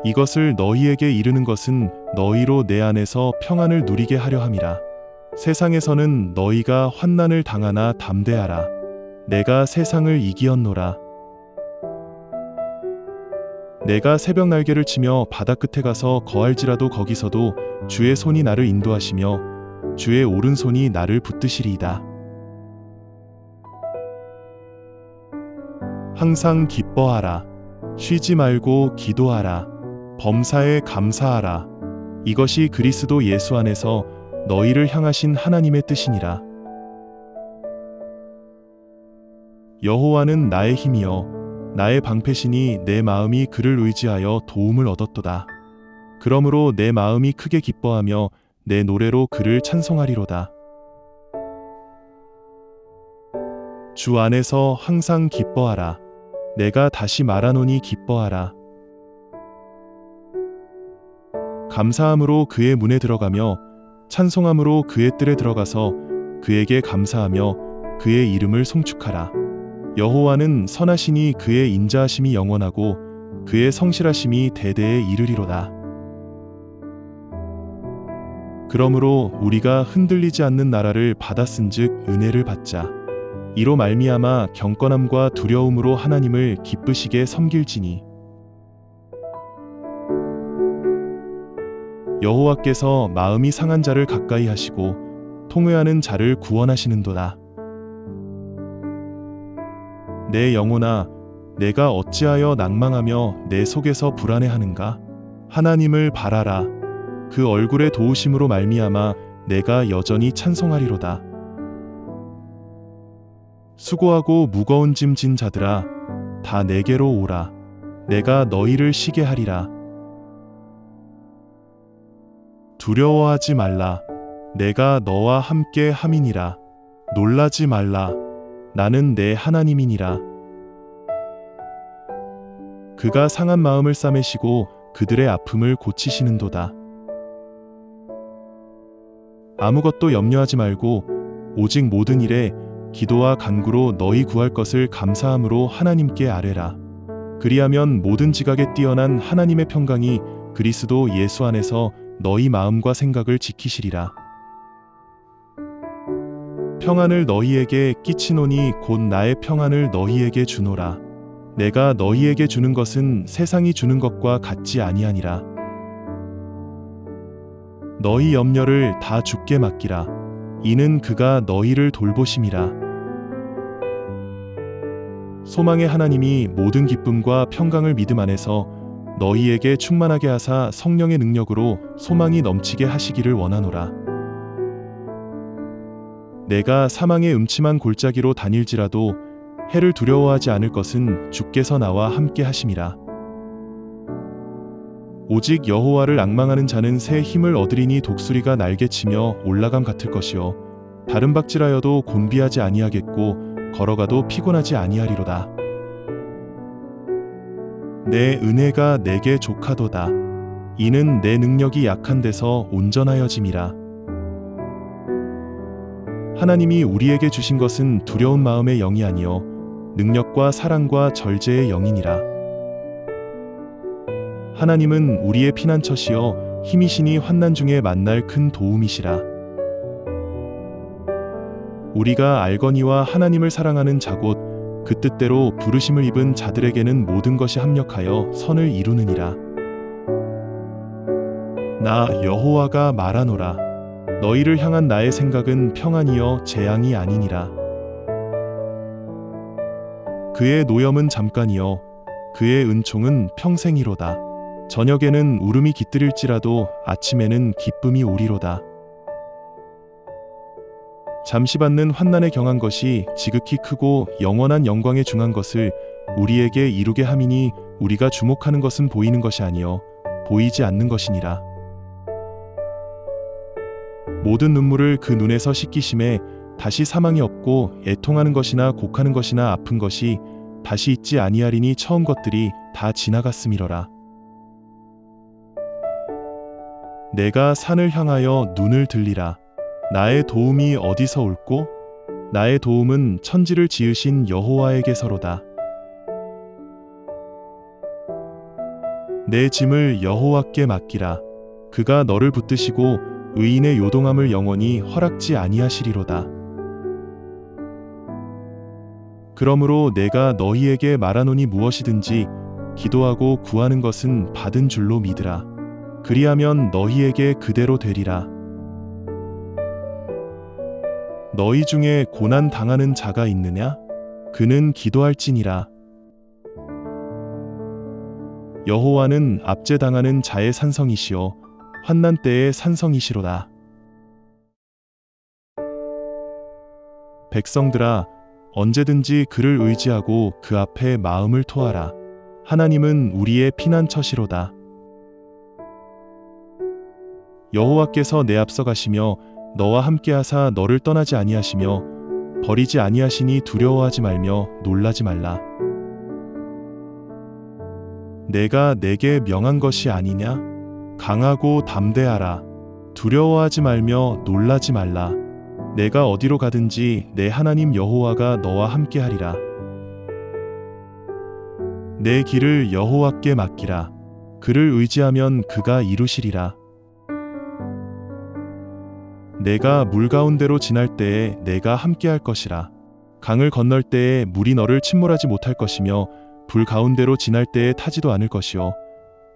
Speaker 1: 이것을 너희에게 이르는 것은 너희로 내 안에서 평안을 누리게 하려 함이라. 세상에서는 너희가 환난을 당하나 담대하라. 내가 세상을 이기었노라. 내가 새벽 날개를 치며 바다 끝에 가서 거할지라도 거기서도 주의 손이 나를 인도하시며 주의 오른손이 나를 붙드시리이다. 항상 기뻐하라. 쉬지 말고 기도하라. 범사에 감사하라. 이것이 그리스도 예수 안에서 너희를 향하신 하나님의 뜻이니라. 여호와는 나의 힘이여 나의 방패시니 내 마음이 그를 의지하여 도움을 얻었도다. 그러므로 내 마음이 크게 기뻐하며 내 노래로 그를 찬송하리로다. 주 안에서 항상 기뻐하라. 내가 다시 말하노니 기뻐하라. 감사함으로 그의 문에 들어가며 찬송함으로 그의 뜰에 들어가서 그에게 감사하며 그의 이름을 송축하라. 여호와는 선하시니 그의 인자하심이 영원하고 그의 성실하심이 대대에 이르리로다. 그러므로 우리가 흔들리지 않는 나라를 받았은즉 은혜를 받자. 이로 말미암아 경건함과 두려움으로 하나님을 기쁘시게 섬길지니 여호와께서 마음이 상한 자를 가까이 하시고 통회하는 자를 구원하시는도다. 내 영혼아, 내가 어찌하여 낭망하며 내 속에서 불안해하는가? 하나님을 바라라. 그 얼굴의 도우심으로 말미암아 내가 여전히 찬송하리로다. 수고하고 무거운 짐 진 자들아, 다 내게로 오라. 내가 너희를 쉬게 하리라. 두려워하지 말라. 내가 너와 함께 함이니라. 놀라지 말라. 나는 내 하나님이니라. 그가 상한 마음을 싸매시고 그들의 아픔을 고치시는도다. 아무것도 염려하지 말고 오직 모든 일에 기도와 간구로 너희 구할 것을 감사함으로 하나님께 아뢰라. 그리하면 모든 지각에 뛰어난 하나님의 평강이 그리스도 예수 안에서 너희 마음과 생각을 지키시리라. 평안을 너희에게 끼치노니 곧 나의 평안을 너희에게 주노라. 내가 너희에게 주는 것은 세상이 주는 것과 같지 아니하니라. 너희 염려를 다 주께 맡기라. 이는 그가 너희를 돌보심이라. 소망의 하나님이 모든 기쁨과 평강을 믿음 안에서 너희에게 충만하게 하사 성령의 능력으로 소망이 넘치게 하시기를 원하노라. 내가 사망의 음침한 골짜기로 다닐지라도 해를 두려워하지 않을 것은 주께서 나와 함께 하심이라. 오직 여호와를 앙망하는 자는 새 힘을 얻으리니 독수리가 날개치며 올라감 같을 것이요 다른 박질하여도 곤비하지 아니하겠고 걸어가도 피곤하지 아니하리로다. 내 은혜가 내게 족하도다. 이는 내 능력이 약한 데서 온전하여짐이라. 하나님이 우리에게 주신 것은 두려운 마음의 영이 아니요 능력과 사랑과 절제의 영이니라. 하나님은 우리의 피난처시여 힘이시니 환난 중에 만날 큰 도움이시라. 우리가 알거니와 하나님을 사랑하는 자곧 그 뜻대로 부르심을 입은 자들에게는 모든 것이 합력하여 선을 이루느니라. 나 여호와가 말하노라. 너희를 향한 나의 생각은 평안이여 재앙이 아니니라. 그의 노염은 잠깐이요 그의 은총은 평생이로다. 저녁에는 울음이 깃들일지라도 아침에는 기쁨이 오리로다. 잠시 받는 환난에 경한 것이 지극히 크고 영원한 영광에 중한 것을 우리에게 이루게 함이니 우리가 주목하는 것은 보이는 것이 아니요 보이지 않는 것이니라. 모든 눈물을 그 눈에서 씻기심에 다시 사망이 없고 애통하는 것이나 곡하는 것이나 아픈 것이 다시 있지 아니하리니 처음 것들이 다 지나갔음이러라. 내가 산을 향하여 눈을 들리라. 나의 도움이 어디서 올꼬? 나의 도움은 천지를 지으신 여호와에게서로다. 내 짐을 여호와께 맡기라. 그가 너를 붙드시고 의인의 요동함을 영원히 허락지 아니하시리로다. 그러므로 내가 너희에게 말하노니 무엇이든지 기도하고 구하는 것은 받은 줄로 믿으라. 그리하면 너희에게 그대로 되리라. 너희 중에 고난 당하는 자가 있느냐? 그는 기도할지니라. 여호와는 압제당하는 자의 산성이시요 환난 때의 산성이시로다. 백성들아, 언제든지 그를 의지하고 그 앞에 마음을 토하라. 하나님은 우리의 피난처시로다. 여호와께서 내 앞서 가시며 너와 함께하사 너를 떠나지 아니하시며 버리지 아니하시니 두려워하지 말며 놀라지 말라. 내가 내게 명한 것이 아니냐? 강하고 담대하라. 두려워하지 말며 놀라지 말라. 내가 어디로 가든지 내 하나님 여호와가 너와 함께하리라. 내 길을 여호와께 맡기라. 그를 의지하면 그가 이루시리라. 내가 물 가운데로 지날 때에 내가 함께할 것이라. 강을 건널 때에 물이 너를 침몰하지 못할 것이며 불 가운데로 지날 때에 타지도 않을 것이요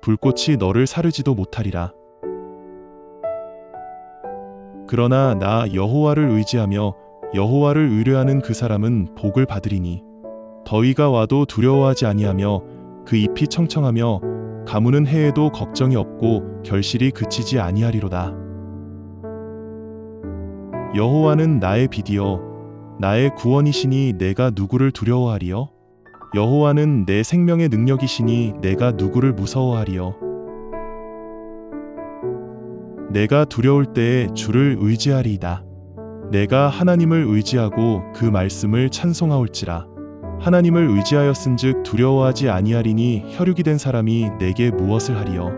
Speaker 1: 불꽃이 너를 사르지도 못하리라. 그러나 나 여호와를 의지하며 여호와를 의뢰하는 그 사람은 복을 받으리니 더위가 와도 두려워하지 아니하며 그 잎이 청청하며 가무는 해에도 걱정이 없고 결실이 그치지 아니하리로다. 여호와는 나의 빛이요 나의 구원이시니 내가 누구를 두려워하리요? 여호와는 내 생명의 능력이시니 내가 누구를 무서워하리요? 내가 두려울 때에 주를 의지하리이다. 내가 하나님을 의지하고 그 말씀을 찬송하올지라. 하나님을 의지하였은즉 두려워하지 아니하리니 혈육이 된 사람이 내게 무엇을 하리요?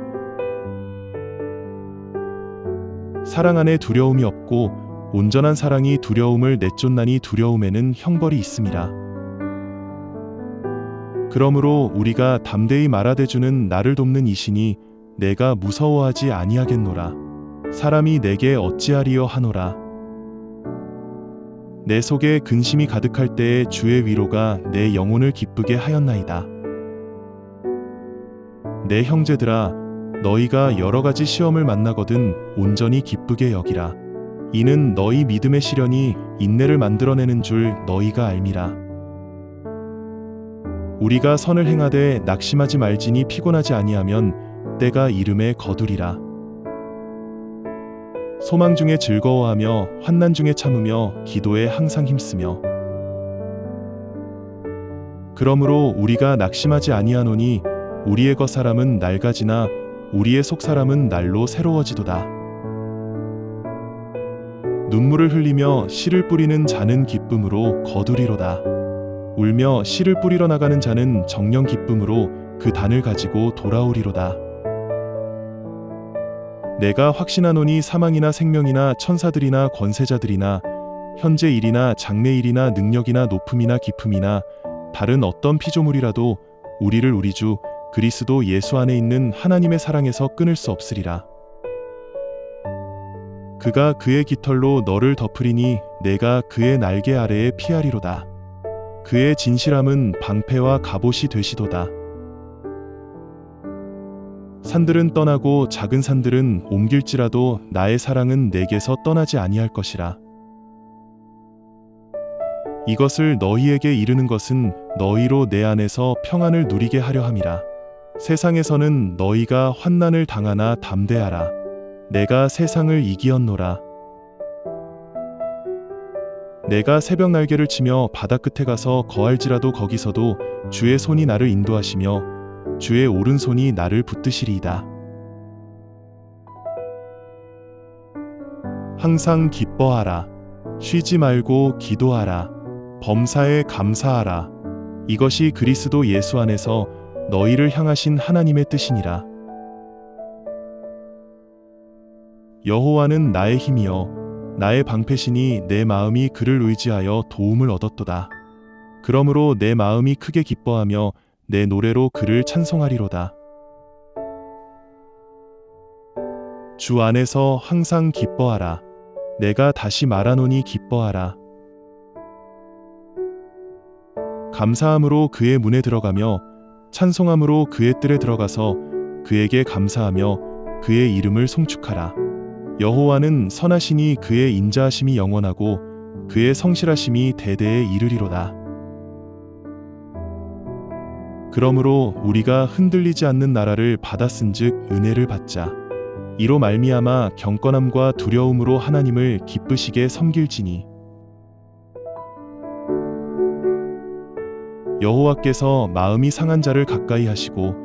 Speaker 1: 사랑 안에 두려움이 없고 온전한 사랑이 두려움을 내쫓나니 두려움에는 형벌이 있음이라. 그러므로 우리가 담대히 말하되 주는 나를 돕는 이시니 내가 무서워하지 아니하겠노라. 사람이 내게 어찌하리요 하노라. 내 속에 근심이 가득할 때에 주의 위로가 내 영혼을 기쁘게 하였나이다. 내 형제들아, 너희가 여러 가지 시험을 만나거든 온전히 기쁘게 여기라. 이는 너희 믿음의 시련이 인내를 만들어내는 줄 너희가 알미라. 우리가 선을 행하되 낙심하지 말지니 피곤하지 아니하면 때가 이름에 거두리라. 소망 중에 즐거워하며 환난 중에 참으며 기도에 항상 힘쓰며 그러므로 우리가 낙심하지 아니하노니 우리의 겉사람은 낡아지나 우리의 속사람은 날로 새로워지도다. 눈물을 흘리며 씨를 뿌리는 자는 기쁨으로 거두리로다. 울며 씨를 뿌리러 나가는 자는 정령 기쁨으로 그 단을 가지고 돌아오리로다. 내가 확신하노니 사망이나 생명이나 천사들이나 권세자들이나 현재 일이나 장래 일이나 능력이나 높음이나 깊음이나 다른 어떤 피조물이라도 우리를 우리 주 그리스도 예수 안에 있는 하나님의 사랑에서 끊을 수 없으리라. 그가 그의 깃털로 너를 덮으리니 내가 그의 날개 아래에 피하리로다. 그의 진실함은 방패와 갑옷이 되시도다. 산들은 떠나고 작은 산들은 옮길지라도 나의 사랑은 내게서 떠나지 아니할 것이라. 이것을 너희에게 이르는 것은 너희로 내 안에서 평안을 누리게 하려 함이라. 세상에서는 너희가 환난을 당하나 담대하라. 내가 세상을 이기었노라. 내가 새벽 날개를 치며 바다 끝에 가서 거할지라도 거기서도 주의 손이 나를 인도하시며 주의 오른손이 나를 붙드시리이다. 항상 기뻐하라. 쉬지 말고 기도하라. 범사에 감사하라. 이것이 그리스도 예수 안에서 너희를 향하신 하나님의 뜻이니라. 여호와는 나의 힘이여 나의 방패시니 내 마음이 그를 의지하여 도움을 얻었도다. 그러므로 내 마음이 크게 기뻐하며 내 노래로 그를 찬송하리로다. 주 안에서 항상 기뻐하라. 내가 다시 말하노니 기뻐하라. 감사함으로 그의 문에 들어가며 찬송함으로 그의 뜰에 들어가서 그에게 감사하며 그의 이름을 송축하라. 여호와는 선하시니 그의 인자하심이 영원하고 그의 성실하심이 대대에 이르리로다. 그러므로 우리가 흔들리지 않는 나라를 받았은즉 은혜를 받자. 이로 말미암아 경건함과 두려움으로 하나님을 기쁘시게 섬길지니 여호와께서 마음이 상한 자를 가까이 하시고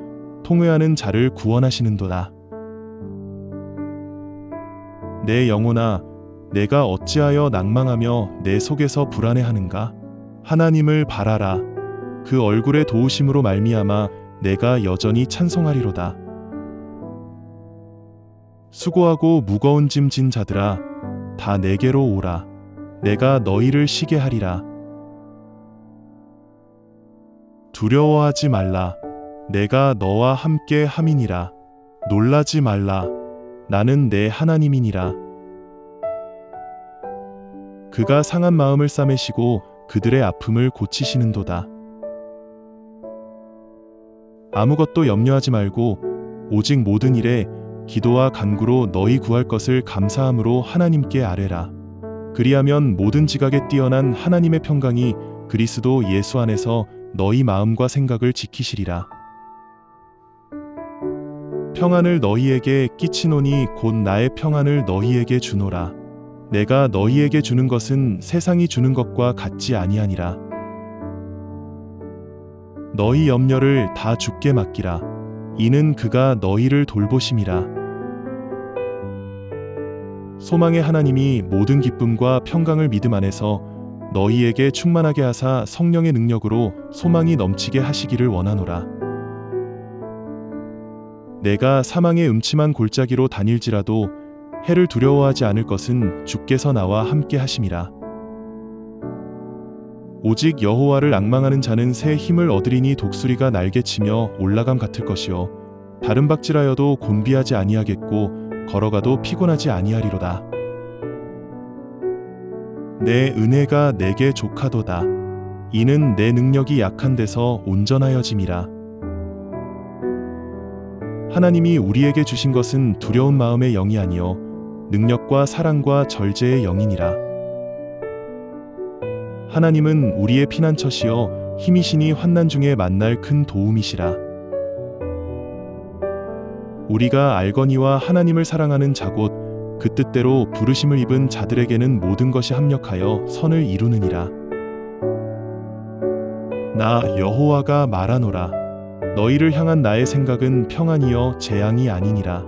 Speaker 1: 통회하는 자를 구원하시는도다. 내 영혼아, 내가 어찌하여 낭망하며 내 속에서 불안해하는가? 하나님을 바라라. 그 얼굴의 도우심으로 말미암아 내가 여전히 찬송하리로다. 수고하고 무거운 짐 진 자들아, 다 내게로 오라. 내가 너희를 쉬게 하리라. 두려워하지 말라. 내가 너와 함께 함이니라. 놀라지 말라. 나는 내 하나님이니라. 그가 상한 마음을 싸매시고 그들의 아픔을 고치시는도다. 아무것도 염려하지 말고 오직 모든 일에 기도와 간구로 너희 구할 것을 감사함으로 하나님께 아뢰라. 그리하면 모든 지각에 뛰어난 하나님의 평강이 그리스도 예수 안에서 너희 마음과 생각을 지키시리라. 평안을 너희에게 끼치노니 곧 나의 평안을 너희에게 주노라. 내가 너희에게 주는 것은 세상이 주는 것과 같지 아니하니라. 너희 염려를 다 주께 맡기라. 이는 그가 너희를 돌보심이라. 소망의 하나님이 모든 기쁨과 평강을 믿음 안에서 너희에게 충만하게 하사 성령의 능력으로 소망이 넘치게 하시기를 원하노라. 내가 사망의 음침한 골짜기로 다닐지라도 해를 두려워하지 않을 것은 주께서 나와 함께 하심이라. 오직 여호와를 앙망하는 자는 새 힘을 얻으리니 독수리가 날개치며 올라감 같을 것이요 다른 박질하여도 곤비하지 아니하겠고 걸어가도 피곤하지 아니하리로다. 내 은혜가 내게 족하도다. 이는 내 능력이 약한 데서 온전하여짐이라. 하나님이 우리에게 주신 것은 두려운 마음의 영이 아니요 능력과 사랑과 절제의 영이니라. 하나님은 우리의 피난처시여 힘이시니 환난 중에 만날 큰 도움이시라. 우리가 알거니와 하나님을 사랑하는 자곧 그 뜻대로 부르심을 입은 자들에게는 모든 것이 합력하여 선을 이루느니라. 나 여호와가 말하노라. 너희를 향한 나의 생각은 평안이여 재앙이 아니니라.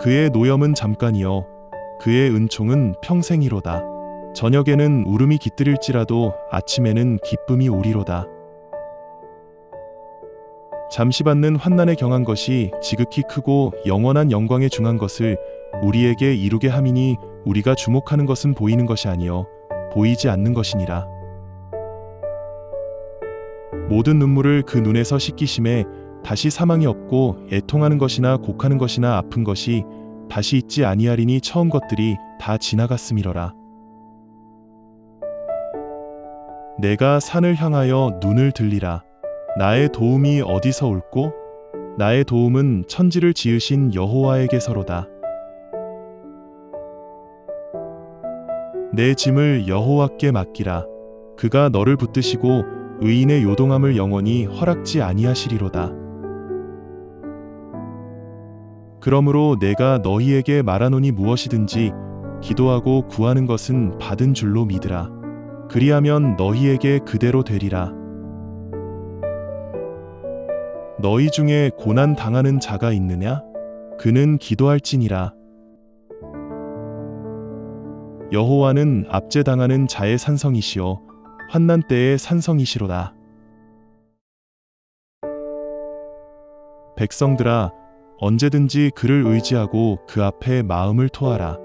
Speaker 1: 그의 노염은 잠깐이요 그의 은총은 평생이로다. 저녁에는 울음이 깃들일지라도 아침에는 기쁨이 오리로다. 잠시 받는 환난에 경한 것이 지극히 크고 영원한 영광에 중한 것을 우리에게 이루게 함이니 우리가 주목하는 것은 보이는 것이 아니요 보이지 않는 것이니라. 모든 눈물을 그 눈에서 씻기심에 다시 사망이 없고 애통하는 것이나 곡하는 것이나 아픈 것이 다시 있지 아니하리니 처음 것들이 다 지나갔음이러라. 내가 산을 향하여 눈을 들리라. 나의 도움이 어디서 올꼬? 나의 도움은 천지를 지으신 여호와에게서로다. 내 짐을 여호와께 맡기라. 그가 너를 붙드시고 의인의 요동함을 영원히 허락지 아니하시리로다. 그러므로 내가 너희에게 말하노니 무엇이든지 기도하고 구하는 것은 받은 줄로 믿으라. 그리하면 너희에게 그대로 되리라. 너희 중에 고난 당하는 자가 있느냐? 그는 기도할지니라. 여호와는 압제당하는 자의 산성이시요 환난 때의 산성이시로다. 백성들아, 언제든지 그를 의지하고 그 앞에 마음을 토하라.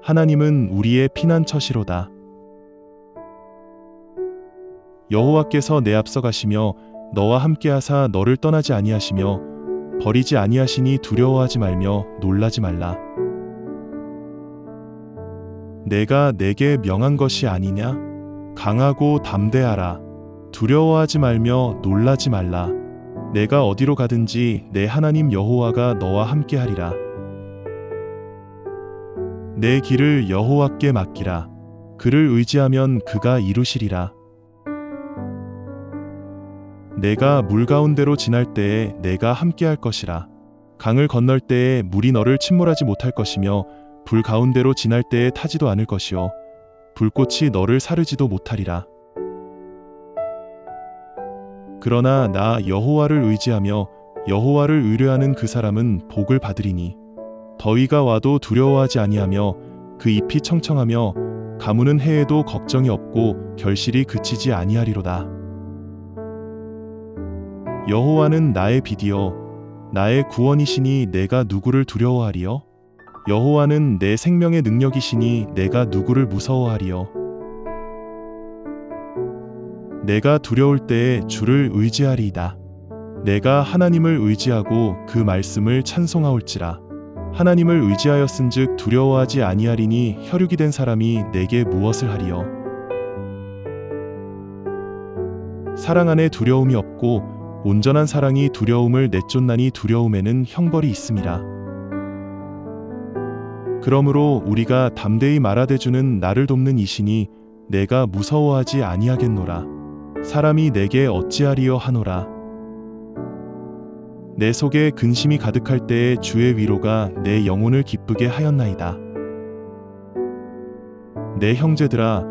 Speaker 1: 하나님은 우리의 피난처시로다. 여호와께서 내 앞서 가시며 너와 함께하사 너를 떠나지 아니하시며 버리지 아니하시니 두려워하지 말며 놀라지 말라. 내가 내게 명한 것이 아니냐? 강하고 담대하라. 두려워하지 말며 놀라지 말라. 내가 어디로 가든지 내 하나님 여호와가 너와 함께하리라. 내 길을 여호와께 맡기라. 그를 의지하면 그가 이루시리라. 내가 물 가운데로 지날 때에 내가 함께할 것이라. 강을 건널 때에 물이 너를 침몰하지 못할 것이며 불 가운데로 지날 때에 타지도 않을 것이요 불꽃이 너를 사르지도 못하리라. 그러나 나 여호와를 의지하며 여호와를 의뢰하는 그 사람은 복을 받으리니 더위가 와도 두려워하지 아니하며 그 잎이 청청하며 가무는 해에도 걱정이 없고 결실이 그치지 아니하리로다. 여호와는 나의 빛이요 나의 구원이시니 내가 누구를 두려워하리요? 여호와는 내 생명의 능력이시니 내가 누구를 무서워하리요? 내가 두려울 때에 주를 의지하리이다. 내가 하나님을 의지하고 그 말씀을 찬송하올지라. 하나님을 의지하였은즉 두려워하지 아니하리니 혈육이 된 사람이 내게 무엇을 하리요? 사랑 안에 두려움이 없고 온전한 사랑이 두려움을 내쫓나니 두려움에는 형벌이 있음이라. 그러므로 우리가 담대히 말하되 주는 나를 돕는 이시니 내가 무서워하지 아니하겠노라. 사람이 내게 어찌하리요 하노라. 내 속에 근심이 가득할 때에 주의 위로가 내 영혼을 기쁘게 하였나이다. 내 형제들아,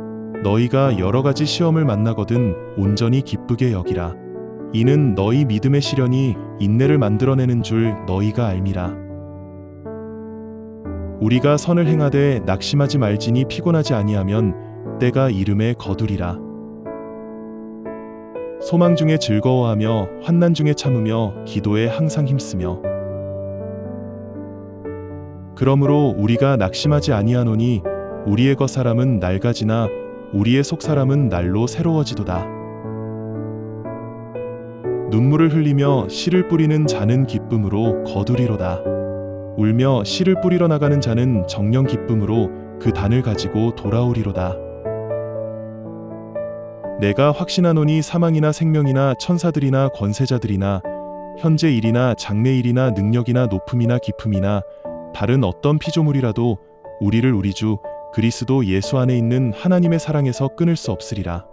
Speaker 1: 너희가 여러 가지 시험을 만나거든 온전히 기쁘게 여기라. 이는 너희 믿음의 시련이 인내를 만들어내는 줄 너희가 알미라. 우리가 선을 행하되 낙심하지 말지니 피곤하지 아니하면 때가 이름에 거두리라. 소망 중에 즐거워하며 환난 중에 참으며 기도에 항상 힘쓰며. 그러므로 우리가 낙심하지 아니하노니 우리의 겉사람은 낡아지나 우리의 속사람은 날로 새로워지도다. 눈물을 흘리며 씨를 뿌리는 자는 기쁨으로 거두리로다. 울며 씨를 뿌리러 나가는 자는 정령 기쁨으로 그 단을 가지고 돌아오리로다. 내가 확신하노니 사망이나 생명이나 천사들이나 권세자들이나 현재 일이나 장래 일이나 능력이나 높음이나 깊음이나 다른 어떤 피조물이라도 우리를 우리 주 그리스도 예수 안에 있는 하나님의 사랑에서 끊을 수 없으리라.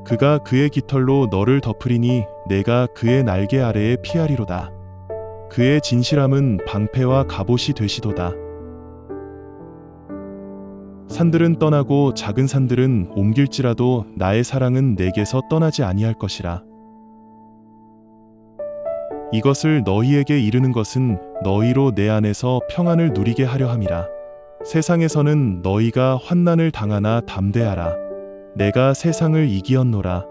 Speaker 1: 그가 그의 깃털로 너를 덮으리니 내가 그의 날개 아래에 피하리로다. 그의 진실함은 방패와 갑옷이 되시도다. 산들은 떠나고 작은 산들은 옮길지라도 나의 사랑은 내게서 떠나지 아니할 것이라. 이것을 너희에게 이르는 것은 너희로 내 안에서 평안을 누리게 하려 함이라. 세상에서는 너희가 환난을 당하나 담대하라. 내가 세상을 이기었노라.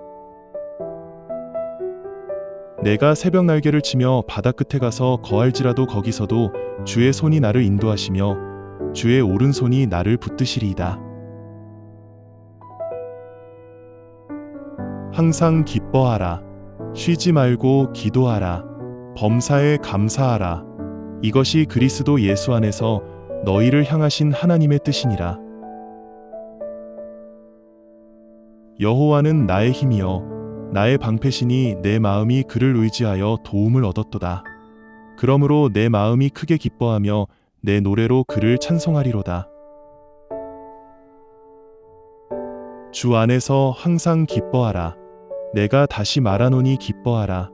Speaker 1: 내가 새벽 날개를 치며 바다 끝에 가서 거할지라도 거기서도 주의 손이 나를 인도하시며 주의 오른손이 나를 붙드시리이다. 항상 기뻐하라. 쉬지 말고 기도하라. 범사에 감사하라. 이것이 그리스도 예수 안에서 너희를 향하신 하나님의 뜻이니라. 여호와는 나의 힘이여 나의 방패시니 내 마음이 그를 의지하여 도움을 얻었도다. 그러므로 내 마음이 크게 기뻐하며 내 노래로 그를 찬송하리로다. 주 안에서 항상 기뻐하라. 내가 다시 말하노니 기뻐하라.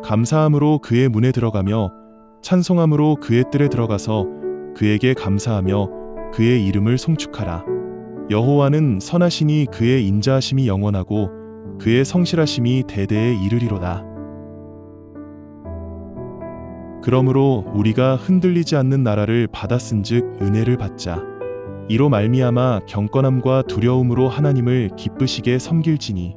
Speaker 1: 감사함으로 그의 문에 들어가며 찬송함으로 그의 뜰에 들어가서 그에게 감사하며 그의 이름을 송축하라. 여호와는 선하시니 그의 인자하심이 영원하고 그의 성실하심이 대대에 이르리로다. 그러므로 우리가 흔들리지 않는 나라를 받았은즉 은혜를 받자. 이로 말미암아 경건함과 두려움으로 하나님을 기쁘시게 섬길지니